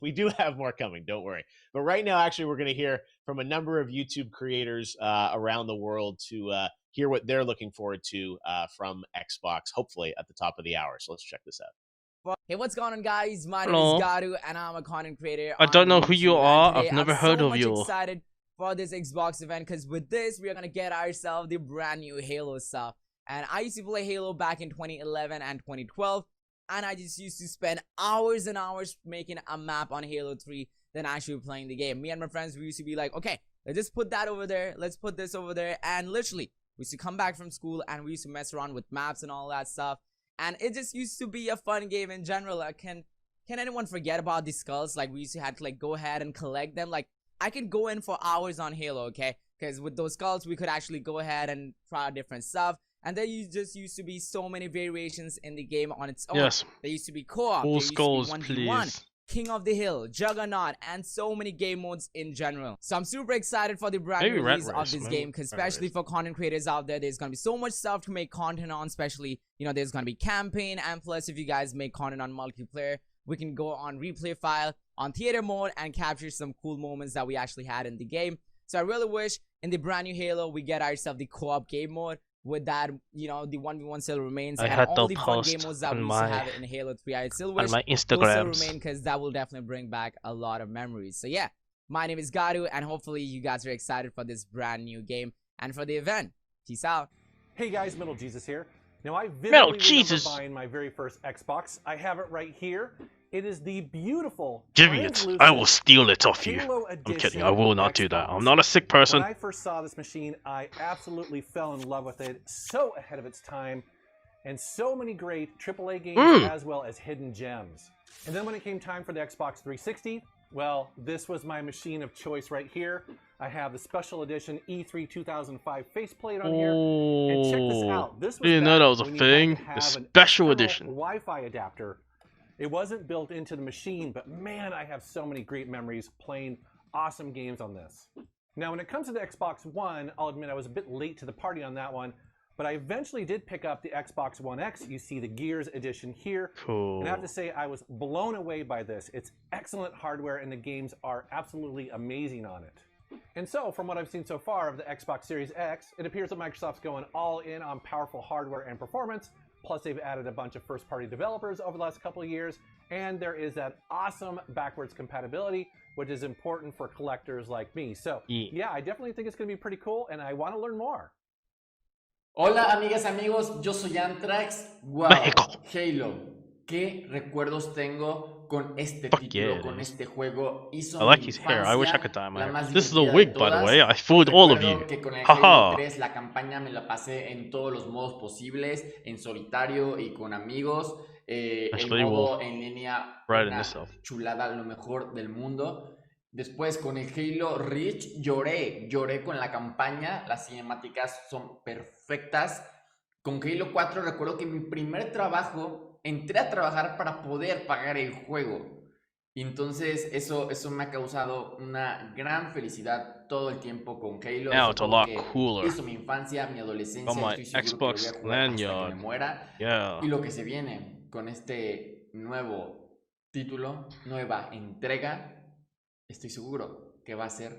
We do have more coming, don't worry. But right now, actually, we're going to hear from a number of YouTube creators around the world to hear what they're looking forward to from Xbox, hopefully at the top of the hour. So let's check this out. Hey, what's going on, guys? My name is Garu, and I'm a content creator. I don't know who you are. I've never heard of you. I'm so much excited for this Xbox event because with this, we're going to get ourselves the brand new Halo stuff. And I used to play Halo back in 2011 and 2012, and I just used to spend hours and hours making a map on Halo 3 than actually playing the game. Me and my friends, we used to be like, okay, let's just put that over there, let's put this over there, and literally, we used to come back from school and we used to mess around with maps and all that stuff, and it just used to be a fun game in general. Can anyone forget about the skulls? Like, we used to have to, like, go ahead and collect them. Like, I could go in for hours on Halo, okay? Because with those skulls, we could actually go ahead and try out different stuff. And there just used to be so many variations in the game on its own. Yes. There used to be co-op, Full skulls, 1v1, please. King of the Hill, Juggernaut, and so many game modes in general. So I'm super excited for the brand new release of this game, because especially for content creators out there, there's going to be so much stuff to make content on, especially, you know, there's going to be campaign, and plus if you guys make content on multiplayer, we can go on replay file, on theater mode, and capture some cool moments that we actually had in the game. So I really wish in the brand new Halo, we get ourselves the co-op game mode. With that, you know, the 1v1 still remains, and all the fun game modes that we used to have in Halo 3, I still wish my those still Instagrams remain, because that will definitely bring back a lot of memories. So yeah, my name is Garu, and hopefully you guys are excited for this brand new game and for the event. Peace out. Hey guys, Metal Jesus here. Now I vividly remember buying my very first Xbox. I have it right here. It is the beautiful. Give me it. I will steal it off you. I'm kidding. I will not do that. I'm not a sick person. When I first saw this machine, I absolutely fell in love with it. So ahead of its time, and so many great AAA games as well as hidden gems. And then when it came time for the Xbox 360, well, this was my machine of choice right here. I have the special edition E3 2005 faceplate on here. And check this out. This was didn't know that was a thing. The special edition. Wi-Fi adapter. It wasn't built into the machine, but man, I have so many great memories playing awesome games on this. Now, when it comes to the Xbox One, I'll admit I was a bit late to the party on that one, but I eventually did pick up the Xbox One X. You see the Gears edition here. Cool. And I have to say, I was blown away by this. It's excellent hardware, and the games are absolutely amazing on it. And so, from what I've seen so far of the Xbox Series X, it appears that Microsoft's going all in on powerful hardware and performance. Plus, they've added a bunch of first-party developers over the last couple of years, and there is that awesome backwards compatibility, which is important for collectors like me. So, yeah, I definitely think it's going to be pretty cool, and I want to learn more. Hola, amigas, amigos, yo soy Antrax. Wow, Halo. ¿Qué recuerdos tengo con este título, con este juego? Hizo I like his hair. I wish I could dye my hair. This is a wig, by the way. I fooled all of you. Que con el Halo 3 la campaña me la pasé en todos los modos posibles, en solitario y con amigos. El modo en línea, una chulada, lo mejor del mundo. Después con el Halo Reach lloré con la campaña. Las cinemáticas son perfectas. Con Halo 4 recuerdo que mi primer trabajo entré a trabajar para poder pagar el juego. Y entonces eso me ha causado una gran felicidad todo el tiempo con Halo. Now it's a lot cooler. Hizo mi infancia, mi adolescencia. On my Xbox lanyard. Hasta que me muera. Yeah. Y lo que se viene con este nuevo título, nueva entrega, estoy seguro que va a ser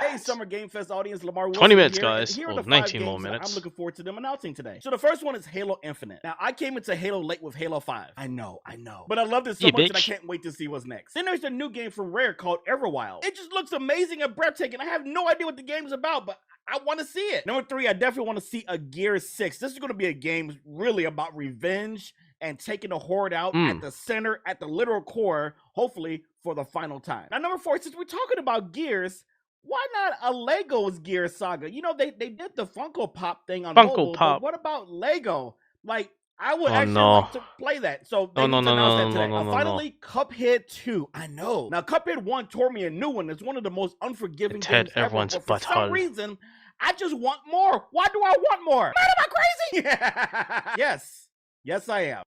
Hey, Summer Game Fest audience, Lamar Wilson 20 minutes, here, guys. and here Well, are the 19 5 more games that minutes. I'm looking forward to them announcing today. So the first one is Halo Infinite. Now, I came into Halo late with Halo 5. I know. But I love this so much, and I can't wait to see what's next. Then there's a new game from Rare called Everwild. It just looks amazing and breathtaking. I have no idea what the game's about, but I want to see it. Number 3, I definitely want to see a Gear 6. This is going to be a game really about revenge and taking the Horde out at the center, at the literal core, hopefully for the final time. Now, number 4, since we're talking about Gears, why not a Lego's Gear Saga? You know, they did the Funko Pop thing on Funko mobile, Pop. but what about Lego? Like, I would like to play that. So they need to announce that today. Finally, Cuphead 2. I know. Now, Cuphead 1 tore me a new one. It's one of the most unforgiving games ever. But for some reason, I just want more. Why do I want more? Man, am I crazy? Yes, I am.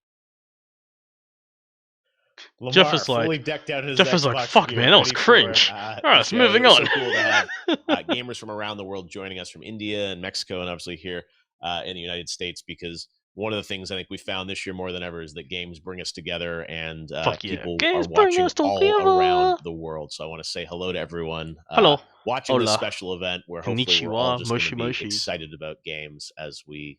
Lamar, Jeff is fully decked out in his Jeff is Xbox like, fuck, gear, man, that was ready for, cringe. All right, so moving on. So cool to have gamers from around the world joining us from India and Mexico, and obviously here in the United States, because one of the things I think we found this year more than ever is that games bring us together, and people are watching all around the world. So I want to say hello to everyone watching this special event, where hopefully we're all just going to be excited about games as we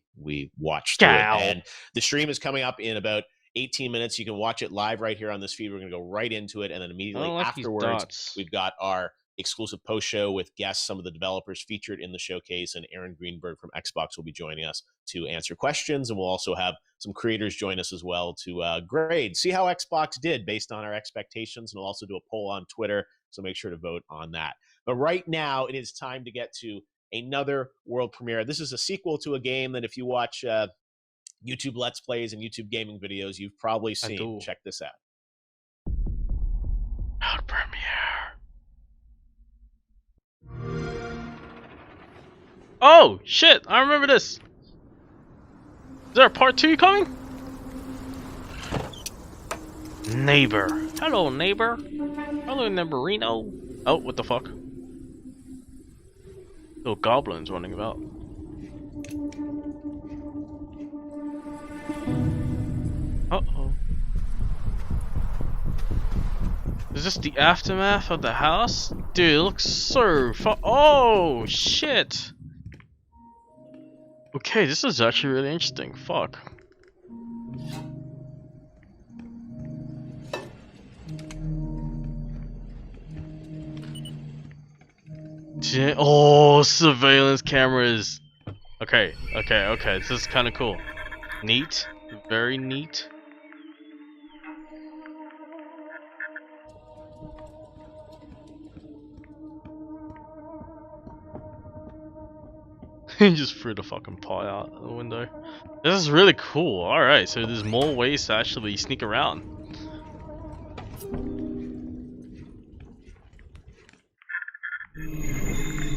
watch through it. And the stream is coming up in about 18 minutes. You can watch it live right here on this feed. We're going to go right into it, and then immediately afterwards, we've got our exclusive post show with guests, some of the developers featured in the showcase, and Aaron Greenberg from Xbox will be joining us to answer questions, and we'll also have some creators join us as well to grade, see how Xbox did based on our expectations, and we'll also do a poll on Twitter, so make sure to vote on that. But right now, it is time to get to another world premiere. This is a sequel to a game that if you watch YouTube Let's Plays and YouTube gaming videos, you've probably seen. Check this out. World premiere. Oh, shit. I remember this. Is there a part 2 coming? Neighbor. Hello, neighbor. Hello, neighborino. Oh, what the fuck? Little goblins running about. Uh-oh. Is this the aftermath of the house? Dude, it looks so oh, shit! Okay, this is actually really interesting. Fuck. Oh, surveillance cameras. Okay. This is kind of cool. Neat. Very neat. He just threw the fucking pie out the window. This is really cool. Alright, so there's more ways to actually sneak around.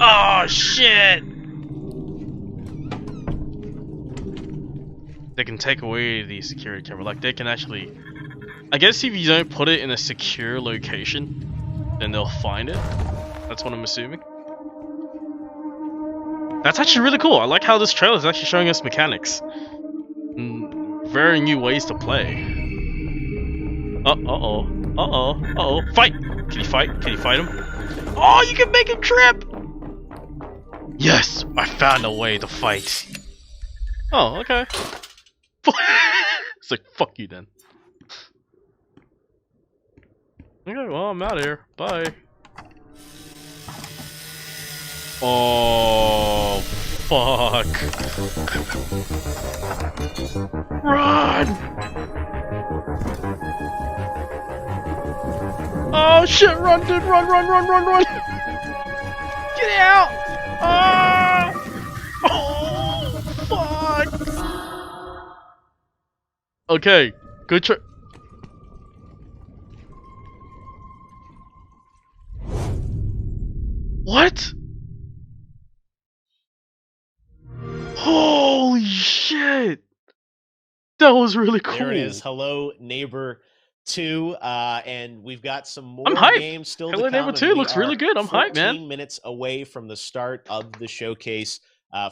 Oh shit! They can take away the security camera. Like, they can actually... I guess if you don't put it in a secure location, then they'll find it. That's what I'm assuming. That's actually really cool. I like how this trailer is actually showing us mechanics. Very new ways to play. Uh-oh. Fight! Can you fight? Can you fight him? Oh, you can make him trip! Yes! I found a way to fight. Oh, okay. It's like, fuck you then. Okay, well, I'm out of here. Bye. Oh, fuck. Run! Oh, shit, run, dude, run! Get out! Oh, fuck! Okay, good try. What? Holy shit! That was really cool. There it is. Hello, Neighbor 2, and we've got some more games still to come. Hello, Neighbor 2 looks really good. I'm hyped, man. 14 minutes away from the start of the showcase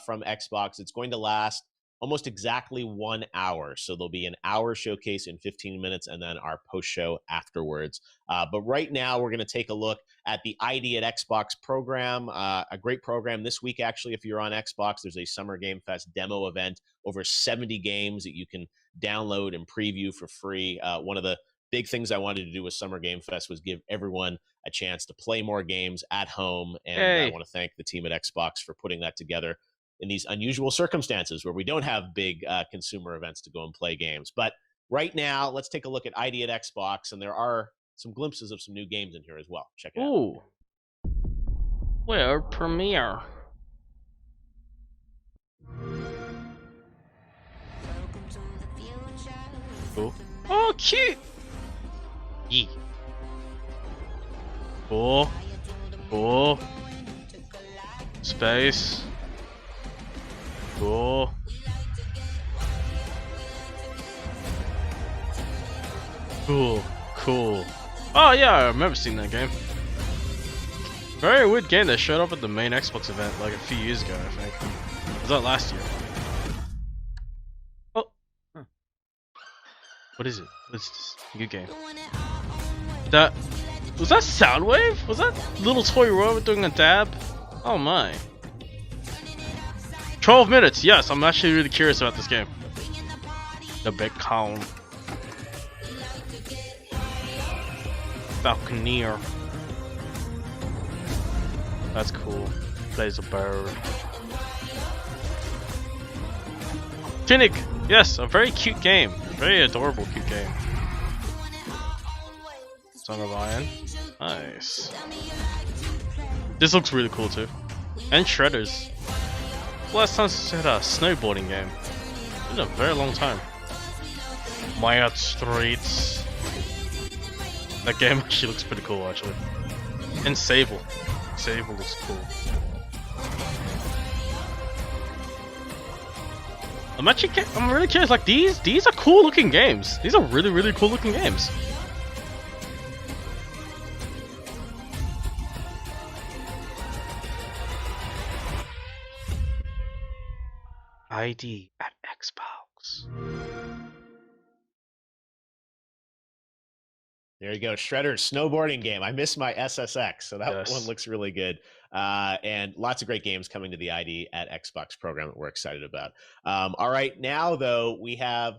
from Xbox. It's going to last almost exactly 1 hour. So there'll be an hour showcase in 15 minutes and then our post show afterwards. But right now we're going to take a look at the ID at Xbox program, a great program this week. Actually, if you're on Xbox, there's a Summer Game Fest demo event, over 70 games that you can download and preview for free. One of the big things I wanted to do with Summer Game Fest was give everyone a chance to play more games at home. And I want to thank the team at Xbox for putting that together in these unusual circumstances where we don't have big consumer events to go and play games. But right now, let's take a look at ID at Xbox, and there are some glimpses of some new games in here as well. Check it out. Ooh. World premiere. Cool. Oh, cute! Yeah. Cool. Cool. Space. Cool. Cool. Cool. Oh yeah, I remember seeing that game. Very weird game that showed up at the main Xbox event like a few years ago, I think. Was that last year? Oh. Huh. What is it? What is this? New game. That... Was that Soundwave? Was that little toy robot doing a dab? Oh my. 12 minutes, yes, I'm actually really curious about this game. The big cone. Falconeer. That's cool. Plays a bird. Tunic! Yes, a very cute game. Very adorable, cute game. Son of Iron. Nice. This looks really cool too. And Shredders. Last time since we had a snowboarding game. It's been a very long time. Maya Streets. That game actually looks pretty cool actually. And Sable. Sable looks cool. I'm really curious, like these are cool looking games. These are really cool looking games. ID at Xbox. There you go, Shredder snowboarding game. I miss my SSX, so that one looks really good. And lots of great games coming to the ID at Xbox program that we're excited about. All right, now though, we have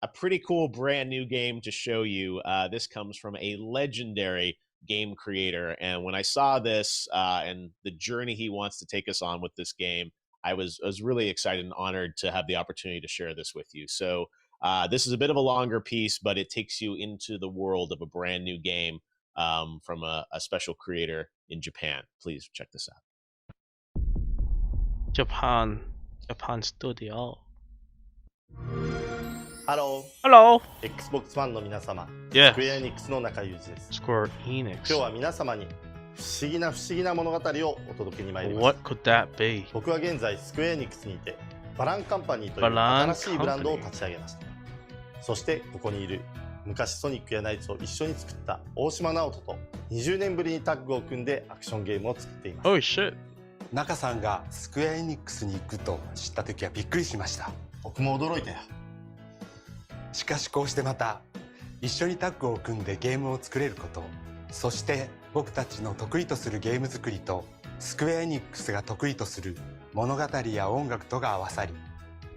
a pretty cool brand new game to show you. This comes from a legendary game creator, and when I saw this and the journey he wants to take us on with this game, I was really excited and honored to have the opportunity to share this with you. So this is a bit of a longer piece, but it takes you into the world of a brand new game from a special creator in Japan. Please check this out. Japan Studio. Hello. Xbox ファンの皆様、Yeah. スクエアエニックスの中裕二です。Square Enix. 今日は皆様に不思議な物語をお届けに参ります。What could that be? 僕は現在スクエアエニックスにいて、バランカンパニーという新しいブランドを立ち上げました。そしてここにいる昔ソニックやナイツを一緒に作った大島直人と20年ぶりにタッグを組んでアクションゲームを作っています。Oh shit. 中さんがスクエアエニックスに行くと知った時はびっくりしました。僕も驚いたよ。しかしこうしてまた一緒にタッグを組んでゲームを作れること、そして僕たちの得意とするゲーム作りとスクエアエニックスが得意とする物語や音楽とが合わさり、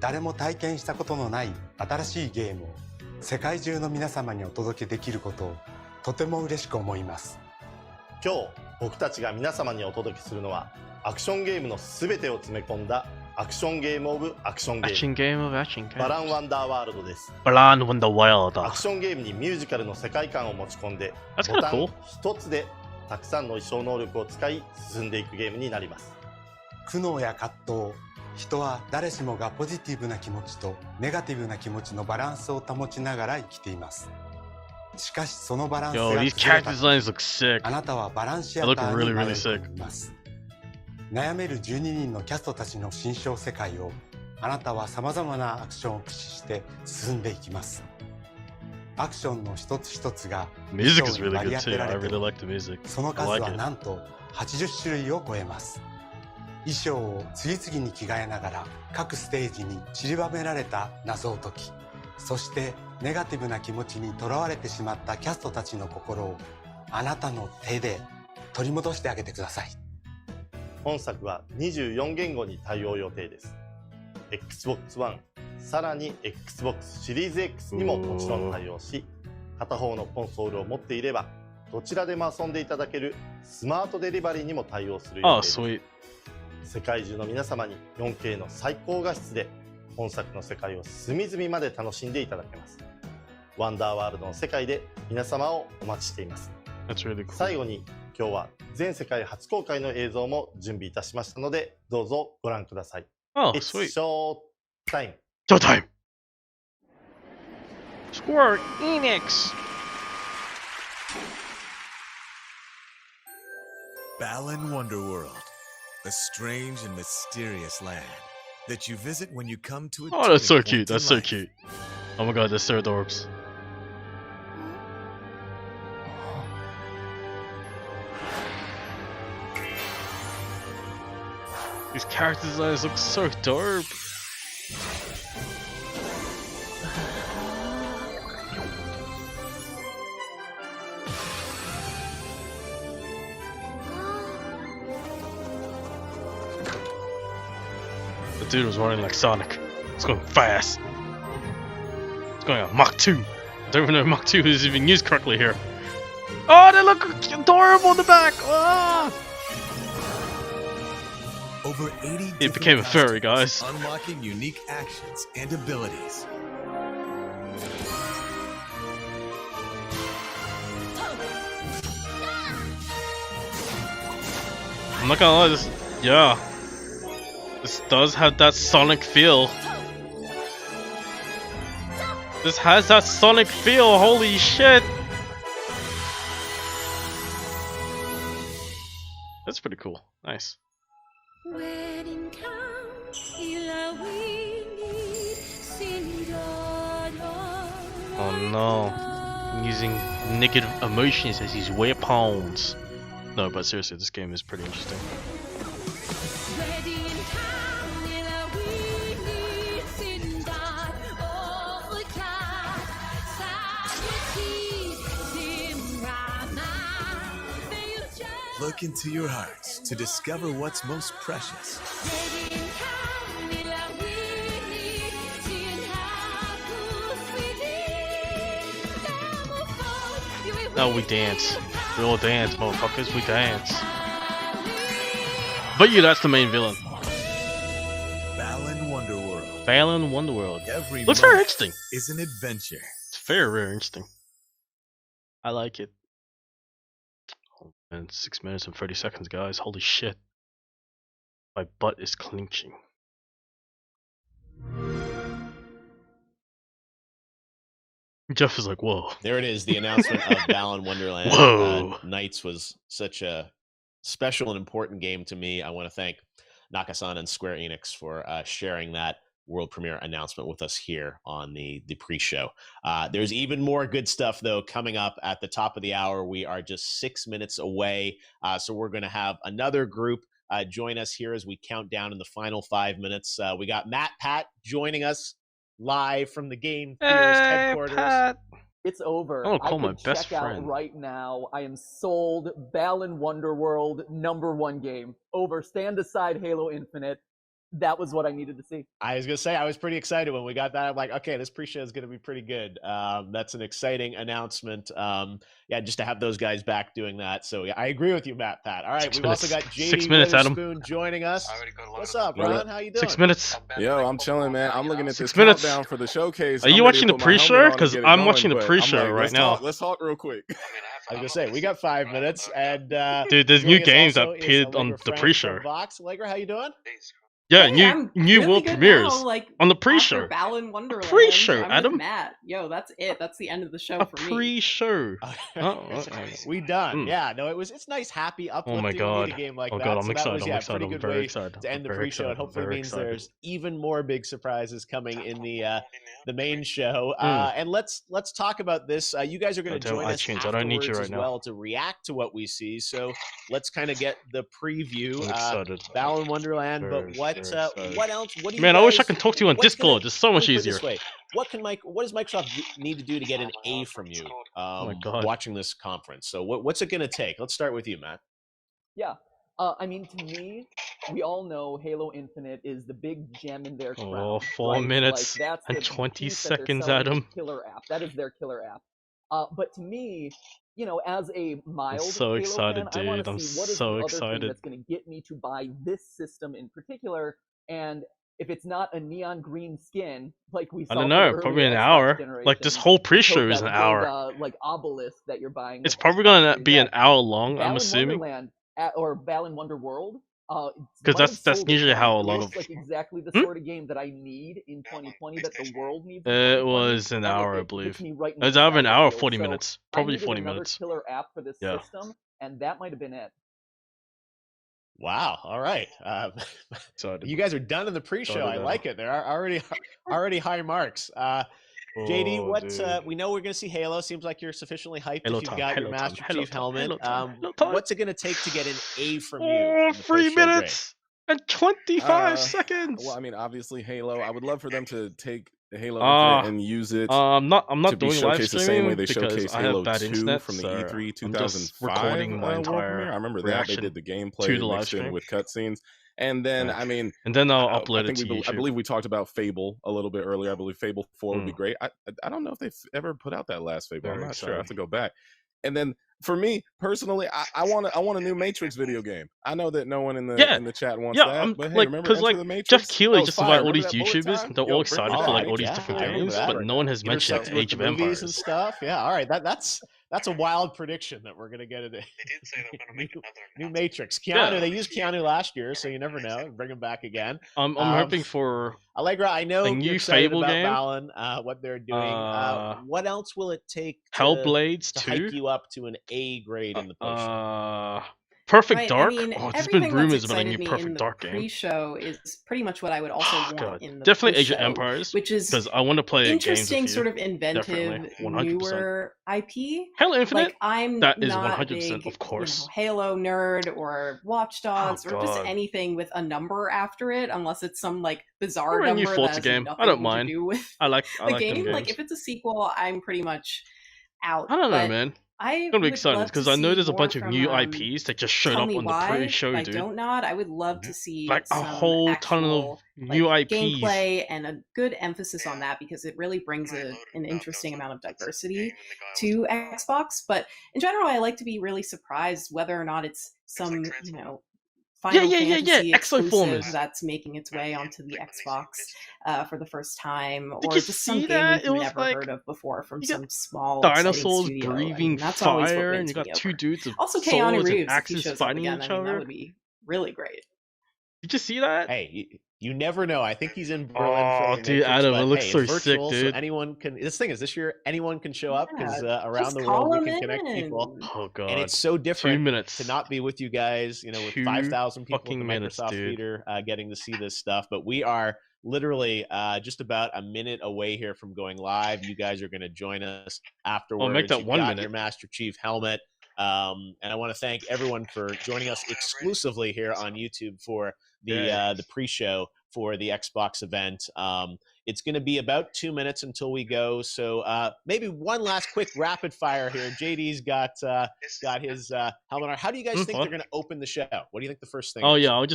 誰も体験したことのない新しいゲームを世界中の皆様にお届けできることをとても嬉しく思います。今日僕たちが皆様にお届けするのはアクションゲームのすべてを詰め込んだアクションゲームオブアクションゲーム、バランワンダーワールドです。バランワンダーワールド。アクションゲームにミュージカルの世界観を持ち込んで、ボタン一つでたくさんの衣装能力を使い進んでいくゲームになります。苦悩や葛藤、人は誰しもがポジティブな気持ちとネガティブな気持ちのバランスを保ちながら生きています。しかしそのバランスが崩れた、あなたはバランシアターに迷い込みます。悩める12人のキャストたちの心象世界をあなたはさまざまなアクションを駆使して進んでいきます。アクションの一つ一つが衣装に割り当てられて、その数はなんと80種類を超えます。衣装を次々に着替えながら各ステージに散りばめられた謎を解き、そしてネガティブな気持ちにとらわれてしまったキャストたちの心をあなたの手で取り戻してあげてください。本作は24言語に対応予定です。Xbox One、さらに Xbox シリーズ X にももちろん対応し、片方のコンソールを持っていればどちらでも遊んでいただけるスマートデリバリーにも対応する予定です。世界中の皆様に 4K の最高画質で本作の世界を隅々まで楽しんでいただけます。ワンダーワールドの世界で皆様をお待ちしています。最後に今日は全世界初公開の映像も準備いたしましたので、どうぞご覧ください。It's show time. Showtime. Square Enix. Balan Wonderworld, a strange and mysterious land that you visit when you come to a Oh, that's so cute. That's so cute. Oh my god, they're so adorbs. These character designs look so dope. The dude was running like Sonic. It's going fast. It's going on Mach 2. I don't even know if Mach 2 is even used correctly here. Oh, they look adorable in the back. Oh! Over 80 it became a furry, guys. Unlocking unique actions and abilities. I'm not gonna lie, this does have that Sonic feel. This has that Sonic feel, holy shit! That's pretty cool, nice. Oh no, I'm using negative emotions as his weapons. No, but seriously, this game is pretty interesting. Look into your hearts to discover what's most precious. No, we dance. We all dance, motherfuckers. We dance. But yeah, that's the main villain. Balan Wonderworld. Balan Wonderworld. Every looks very interesting. Is an adventure. It's very, very interesting. I like it. Oh, man, 6 minutes and 30 seconds, guys. Holy shit. My butt is clenching. Jeff is like, whoa. There it is, the announcement of Balan Wonderland. Whoa. Nights was such a special and important game to me. I want to thank Nakasan and Square Enix for sharing that world premiere announcement with us here on the pre-show. There's even more good stuff, though, coming up at the top of the hour. We are just 6 minutes away, so we're going to have another group join us here as we count down in the final 5 minutes. We got Matt Pat joining us live from the Game Theorist headquarters. Pat. It's over. I'm gonna call my best check friend out right now. I am sold. Balan Wonderworld, #1 game. Over. Stand aside Halo Infinite. That was what I needed to see. I was going to say, I was pretty excited when we got that. I'm like, okay, this pre-show is going to be pretty good. That's an exciting announcement. Yeah, just to have those guys back doing that. So yeah, I agree with you, Matt Pat. All right, we've also got JD 6 minutes, Adam. Witherspoon joining us. What's up, Ron? How you doing? 6 minutes. Yo, I'm chilling, man. I'm looking at this 6 minutes. countdown for the showcase. Are you watching the pre-show? Because I'm watching the pre-show right now. Let's talk real quick. I was going to say, we got 5 minutes. And dude, there's new games that appeared on the pre-show. Vox. Allegra, how you doing? Yeah, Hey, new really world good premieres now, like, on the after pre-show. Balan Wonderland. Pre-show, I'm Adam. with Matt. Yo, that's it. That's the end of the show A for me. pre-show. We done. Yeah, no, it's nice, happy, uplifting. my We God. need a game like Oh that. God, I'm so excited. that was I'm a excited. pretty I'm good very way excited. to end the I'm very pre-show, and excited. I'm hopefully very means excited. there's even more big surprises coming in the main show. Mm. And let's talk about this. You guys are going to join us iTunes. I don't need you afterwards right as now. well to react to what we see. So let's kind of get the preview. I'm excited. Balan Wonderland, but what else? What do you Man, guys, I wish I could talk to you on Discord. It's so much let me put it easier. this way. What does Microsoft need to do to get an A from you my God. watching this conference? So what's it going to take? Let's start with you, Matt. Yeah. I mean, to me, we all know Halo Infinite is the big gem in their crown. Oh, 4 right? minutes like, that's and the 20 piece that they're seconds, selling, the Adam. Killer app. That is their killer app. But to me, you know, as a mild so Halo excited, fan, I want dude. to I'm see what is so the other excited. thing that's going to get me to buy this system in particular. And if it's not a neon green skin, like we saw, I don't know, from probably earlier an Xbox hour. Like generations, this whole let's hope pre-show is that an big, hour. like obelisk that you're buying. It's with probably Xbox gonna Series be an X, hour long. I'm Balan assuming. Wonderland or Balan Wonder World. Because that's usually how a It lot looks of. like exactly the sort of game that I need in 2020, that the world needs. In It 2020, was an and hour, I hits believe. me right in It's the either an center hour or field. 40 So minutes. I Probably needed 40 another minutes. killer app for this Yeah. system, and that might have been it. Wow. All right. You guys are done in the pre-show. Excited, I Adam. like it. There are already high marks. JD, Oh, what dude. we know we're going to see Halo. Seems like you're sufficiently hyped Halo if you've time, got your Halo time, Master Halo Chief time, helmet. Halo time, Halo time. What's it going to take to get an A from you? Oh, in the 3 post-show grade? minutes and 25 seconds. Well, I mean, obviously Halo. I would love for them to take Halo Uh, Infinite and use it. I'm not to be doing live showcased the same way streaming they because showcased I Halo have bad 2 internet, from the so E3 I'm just 2005 recording my world premiere. entire I remember that they reaction did the to gameplay the live mixed in stream. with cutscenes, and then Yeah. I mean, And then I'll I upload it think to I YouTube. believe we talked about Fable a little bit earlier. I believe Fable 4 would be Mm. great. I don't know if they've ever put out that last Fable. I'm Very not sure. I have excited. to go back. And then for me personally, I want a new Matrix video game. I know that no one in the Yeah. in the chat wants Yeah, that, I'm but hey, like, remember because Enter like the Matrix? Jeff Keighley That was just fire. about all Remember these that bullet YouTubers, time? they're Yo, all bring me excited for back. like all these Yeah, different I remember games, that. but no one has mentioned Intersected with Age the of movies Empires. and stuff. Yeah, all right. That's a wild prediction that we're gonna get a new Matrix. Keanu, Yeah. they used Keanu last year, so you never know. Bring him back again. I'm hoping for Allegra, I know a you're new excited Fable about game. Balan, what they're doing. What else will it take to Hellblades hype 2. you up to an A grade in the post? Perfect Right, Dark. I mean, Oh, there's everything been that's rumors about a excited new me in Perfect the Dark game. pre-show is pretty much what I would also want God, in the definitely Age of post-show, Empires, which is because I want to play games interesting, with you. sort of inventive, Definitely, 100%. newer IP. Halo Infinite. Like, I'm That is not 100%, a big, of course. Halo nerd or Watch Dogs or just God. anything with a number after it, unless it's some like bizarre Or a new number that Forza has game. nothing I don't to mind. do with I like the them game. Like, games. if it's a sequel, I'm pretty much out. I don't know, But man. I I'm gonna be would excited love because to I know see there's a more bunch of from, new IPs that just showed Tell up Me on the Why pre-show, by dude. Donut. I would love to see Like a some whole ton of actual, new like, IPs. gameplay and a good emphasis on that, because it really brings an interesting amount of diversity to Xbox. But in general, I like to be really surprised whether or not it's some, Final Fantasy exclusive Exoformers. that's making its way onto the Xbox for the first time, Did or you just some see game that? we've It was never like heard of before from you some got small dinosaurs exciting studio. breathing That's always what fire, and wins you got me two over. dudes with Also, swords Keanu and Reeves, if he axes shows up fighting again, each I mean, that other. would be really great. Did you see that? Hey, you never know. I think he's in Berlin Oh, for the dude, Matrix, Adam, but it looks hey, so it's virtual, sick, so dude. anyone can. This thing is, this year anyone can show up because around just the call world we him can connect people, Oh god. and it's so 2 different minutes. to not be with you guys. With 2 5,000 people at fucking the minutes, Microsoft dude. Theater getting to see this stuff. But we are literally just about a minute away here from going live. You guys are going to join us afterwards. make that You've 1 got minute. your Master Chief helmet. And I want to thank everyone for joining us exclusively here on YouTube for the pre-show for the Xbox event. It's going to be about 2 minutes until we go. So maybe one last quick rapid fire here. JD's got his helmet on. How do you guys think they're going to open the show? What do you think the first thing Oh is? yeah, I'll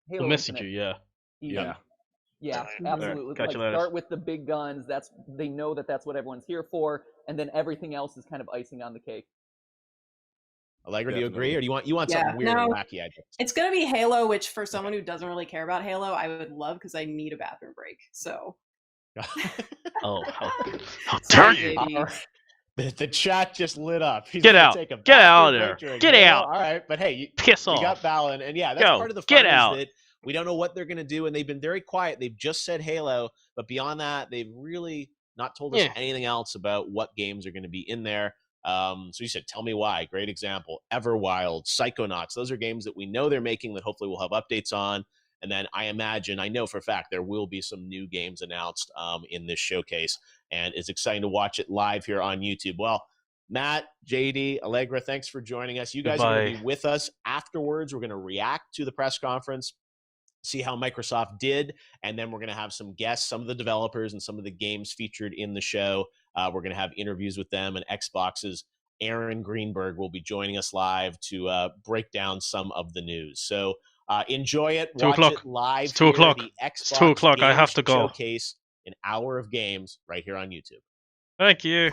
Halo message Infinite. you. Yeah. Easy. Yeah. Yeah, Alright, absolutely. catch Like, you later. start with the big guns. They know that's what everyone's here for, and then everything else is kind of icing on the cake. Allegra, do you agree, or do you want something weird and wacky? It's gonna be Halo, which for someone who doesn't really care about Halo, I would love because I need a bathroom break. So. Oh, how dare you! The chat just lit up. He's Get gonna out. take a Get out bathroom of break there. during Get Halo. out. All right, but hey, Piss you off. got Balan, and yeah, that's Go. part of the fun Get is out. that We don't know what they're going to do, and they've been very quiet. They've just said Halo, but beyond that, they've really not told us anything else about what games are going to be in there. So you said, Tell Me Why, great example. Everwild, Psychonauts, those are games that we know they're making that hopefully we'll have updates on. And then I know for a fact there will be some new games announced in this showcase, and it's exciting to watch it live here on YouTube. Well, Matt, JD, Allegra, thanks for joining us. You guys are going to be with us afterwards. We're going to react to the press conference, see how Microsoft did, and then we're going to have some guests, some of the developers and some of the games featured in the show. We're going to have interviews with them, and Xbox's Aaron Greenberg will be joining us live to break down some of the news. So enjoy it. Watch it live. It's 2 o'clock. The Xbox It's 2 o'clock. I have to go. Showcase, an hour of games right here on YouTube. Thank you.